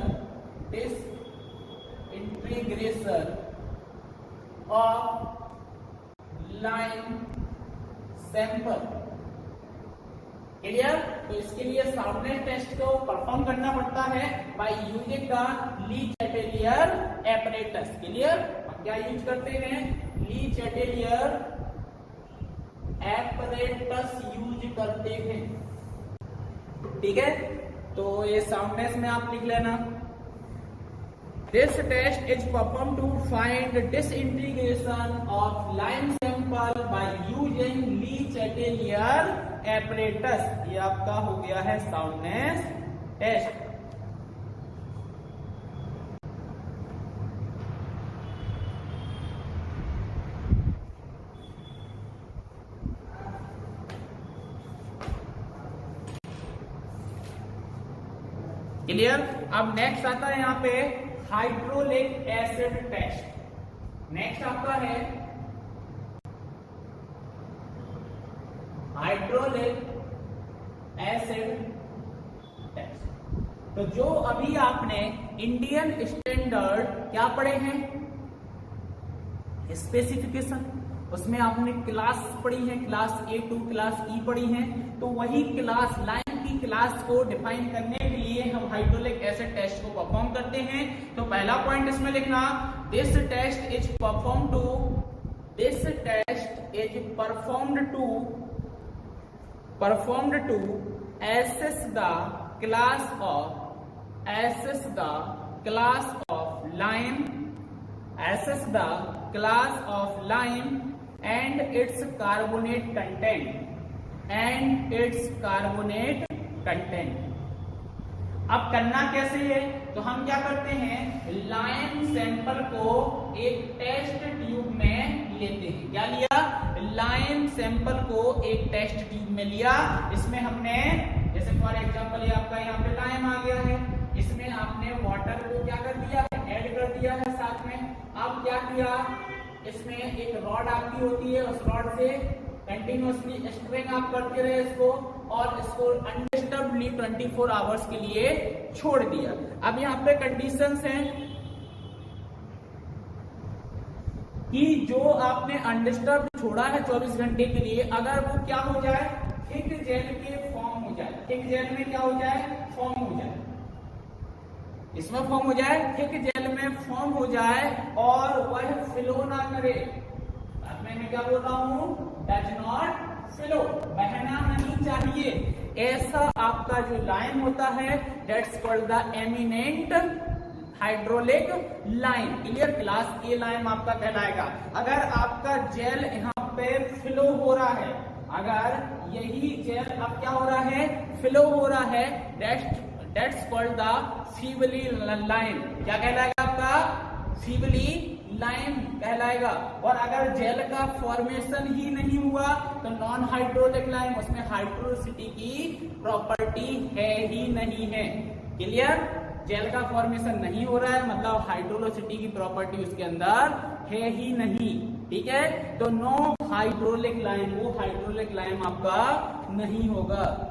of line sample. Clear? तो इसके लिए साउंडनेस टेस्ट को परफॉर्म करना पड़ता है by using the Le Chatelier apparatus. Clear? हम क्या यूज करते हैं? ली चैटेलियर एपरेटस यूज करते हैं। ठीक है। तो ये साउंडनेस में आप लिख लेना this test is perform to find disintegration of line sample by using Le Chatelier apparatus. ये आपका हो गया है साउंडनेस टेस्ट। क्लियर। अब नेक्स्ट आता है यहाँ पे हाइड्रोलिक एसिड टेस्ट। नेक्स्ट आपका है हाइड्रोलिक एसिड टेस्ट। तो जो अभी आपने इंडियन स्टैंडर्ड क्या पढ़े हैं, स्पेसिफिकेशन, उसमें आपने क्लास पढ़ी है, क्लास A2 क्लास E पढ़ी है, तो वही क्लास लाइन की क्लास को डिफाइन करने के लिए हम हाइड्रोलिक एसिड टेस्ट को परफॉर्म करते हैं। तो पहला पॉइंट इसमें लिखना, this test is performed to assess the class of lime and its carbonate content। अब करना कैसे है, तो हम क्या करते हैं, लाइम सैंपल को एक टेस्ट ट्यूब में लेते हैं। क्या लिया, लाइम सैंपल को एक टेस्ट ट्यूब में लिया। इसमें हमने जैसे फॉर एग्जांपल ये आपका यहाँ पे लाइम आ गया है, इसमें आपने वाटर को क्या कर दिया है, ऐड कर दिया है साथ में। अब क्या किया, इसमें एक रॉड आपकी होती है, उस रॉड से कंटिन्यूअसली स्ट्रेन आप करते रहे इसको, और इसको अनडिस्टर्बली 24 आवर्स के लिए छोड़ दिया। अब यहाँ पे कंडीशंस हैं कि जो आपने अनडिस्टर्ब छोड़ा है 24 घंटे के लिए, अगर वो क्या हो जाए, थिक जेल के फॉर्म हो जाए, थिक जेल में क्या हो जाए, फॉर्म हो जाए, इसमें फॉर्म हो जाए, थिक जेल में फॉर्म हो जाए और वह फ्लो ना करे। मैं क्या बोल रहा हूं, डज नॉट फ्लो, बहना नहीं चाहिए, ऐसा आपका जो लाइम होता है that's called the eminent hydraulic lime. Clear, class A lime आपका कहलाएगा। अगर आपका जेल यहाँ पे फ्लो हो रहा है, अगर यही जेल अब क्या हो रहा है, फ्लो हो रहा है, that's called the feebly lime. क्या कहलाएगा आपका, फीबली लाइम कहलाएगा। और अगर जेल का फॉर्मेशन ही नहीं हुआ तो नॉन हाइड्रोलिक लाइम, उसमें हाइड्रोसिटी की प्रॉपर्टी है ही नहीं है। क्लियर, जेल का फॉर्मेशन नहीं हो रहा है मतलब हाइड्रोसिटी की प्रॉपर्टी उसके अंदर है ही नहीं। ठीक है, तो नो हाइड्रोलिक लाइम, वो हाइड्रोलिक लाइम आपका नहीं होगा।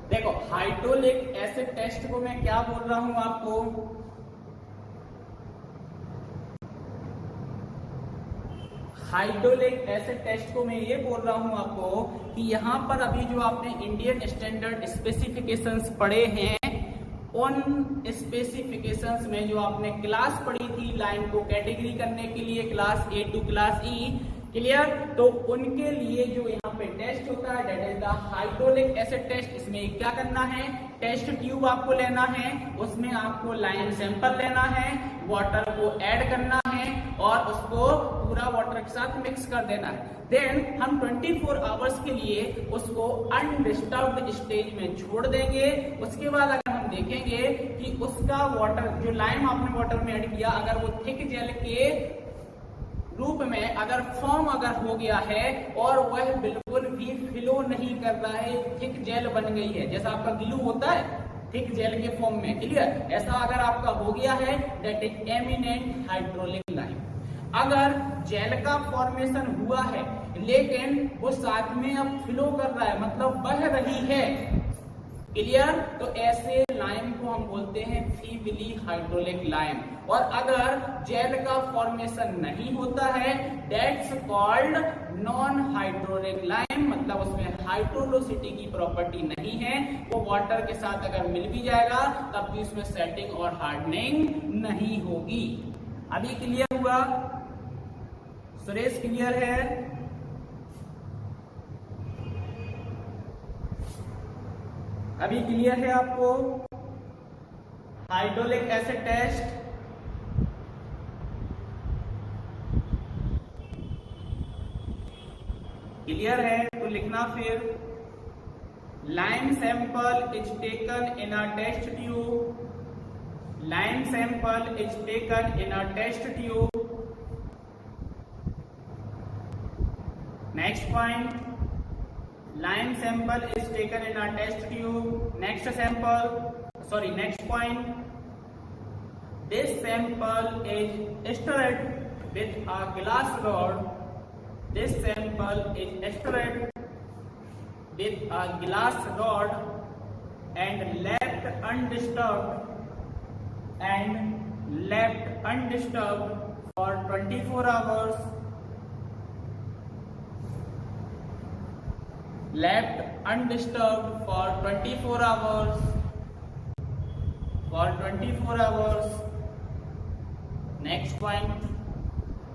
देखो हाइड्रोलिक एसिड टेस्ट को मैं क्या बोल रहा हूं आपको, हाइड्रोलिक एसिड टेस्ट को मैं ये बोल रहा हूं आपको कि यहां पर अभी जो आपने इंडियन स्टैंडर्ड स्पेसिफिकेशंस पढ़े हैं, उन स्पेसिफिकेशंस में जो आपने क्लास पढ़ी थी लाइन को कैटेगरी करने के लिए, class A to class E, clear, तो उनके लिए जो यहाँ पे टेस्ट होता है that is the hydraulic acid test. इसमें क्या करना है, टेस्ट ट्यूब आपको लेना है, उसमें आपको लाइम सैंपल लेना है, वाटर को ऐड करना है और उसको पूरा वाटर के साथ मिक्स कर देना है। देन हम 24 आवर्स के लिए उसको अनडिस्टर्ब्ड स्टेज में छोड़ देंगे। उसके बाद अगर हम देखेंगे कि उसका वाटर, जो लाइम आपने वाटर में ऐड किया, अगर वो थिक जेल के रूप में अगर फॉर्म अगर हो गया है और वह बिल्कुल भी फ्लो नहीं कर रहा है, थिक जेल बन गई है, जैसा आपका ग्लू होता है थिक जेल के फॉर्म में, क्लियर, ऐसा अगर आपका हो गया है that is eminent hydraulic lime. अगर जेल का फॉर्मेशन हुआ है लेकिन वो साथ में अब फ्लो कर रहा है, मतलब बह रही है, क्लियर, तो ऐसे लाइम को हम बोलते हैं फीबली हाइड्रोलिक लाइम। और अगर जेल का फॉर्मेशन नहीं होता है that's called non hydraulic lime, मतलब उसमें हाइड्रोलोसिटी की प्रॉपर्टी नहीं है, वो वाटर के साथ अगर मिल भी जाएगा तब भी उसमें सेटिंग और हार्डनिंग नहीं होगी। अभी क्लियर हुआ, सुरेश क्लियर है? अभी क्लियर है आपको हाइड्रोलिक एसिड टेस्ट? क्लियर है तो लिखना फिर, lime sample is taken in a test tube, lime sample is taken in a test tube Next point, lime sample is taken in a test tube. Next point, this sample is stirred with a glass rod. This sample is stirred with a glass rod and left undisturbed for 24 hours. Left undisturbed for 24 hours. Next point,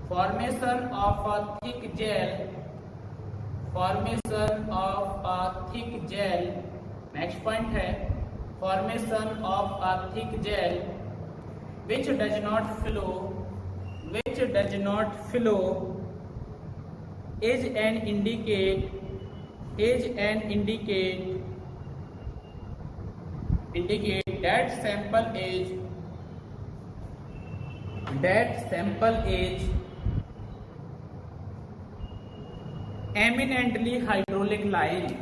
formation of a thick gel. Next point है formation of a thick gel which does not flow is an indicate that sample is eminently hydraulic line.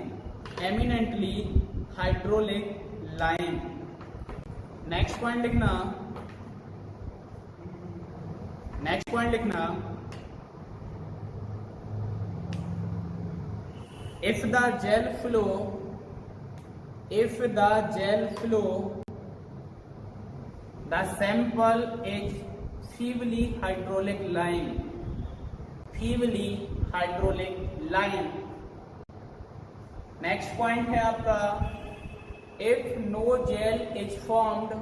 Next point लिखना, if the gel flow, the sample is feebly hydraulic line. Next point है आपका, if no gel is formed,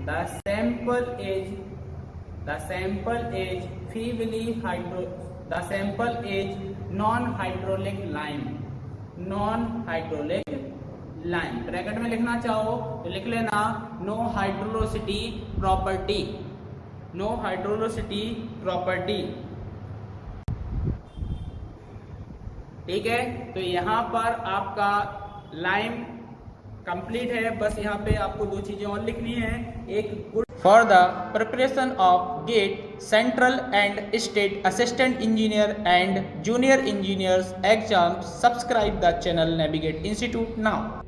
the sample is non-hydraulic line. Bracket में लिखना चाहो तो लिख लेना no हाइड्रोलोसिटी property. ठीक है, तो यहाँ पर आपका लाइम कंप्लीट है. बस यहाँ पे आपको दो चीजें और लिखनी है. एक good for the preparation of GATE central and state assistant engineer and junior engineers exam, subscribe the channel Navigate Institute now.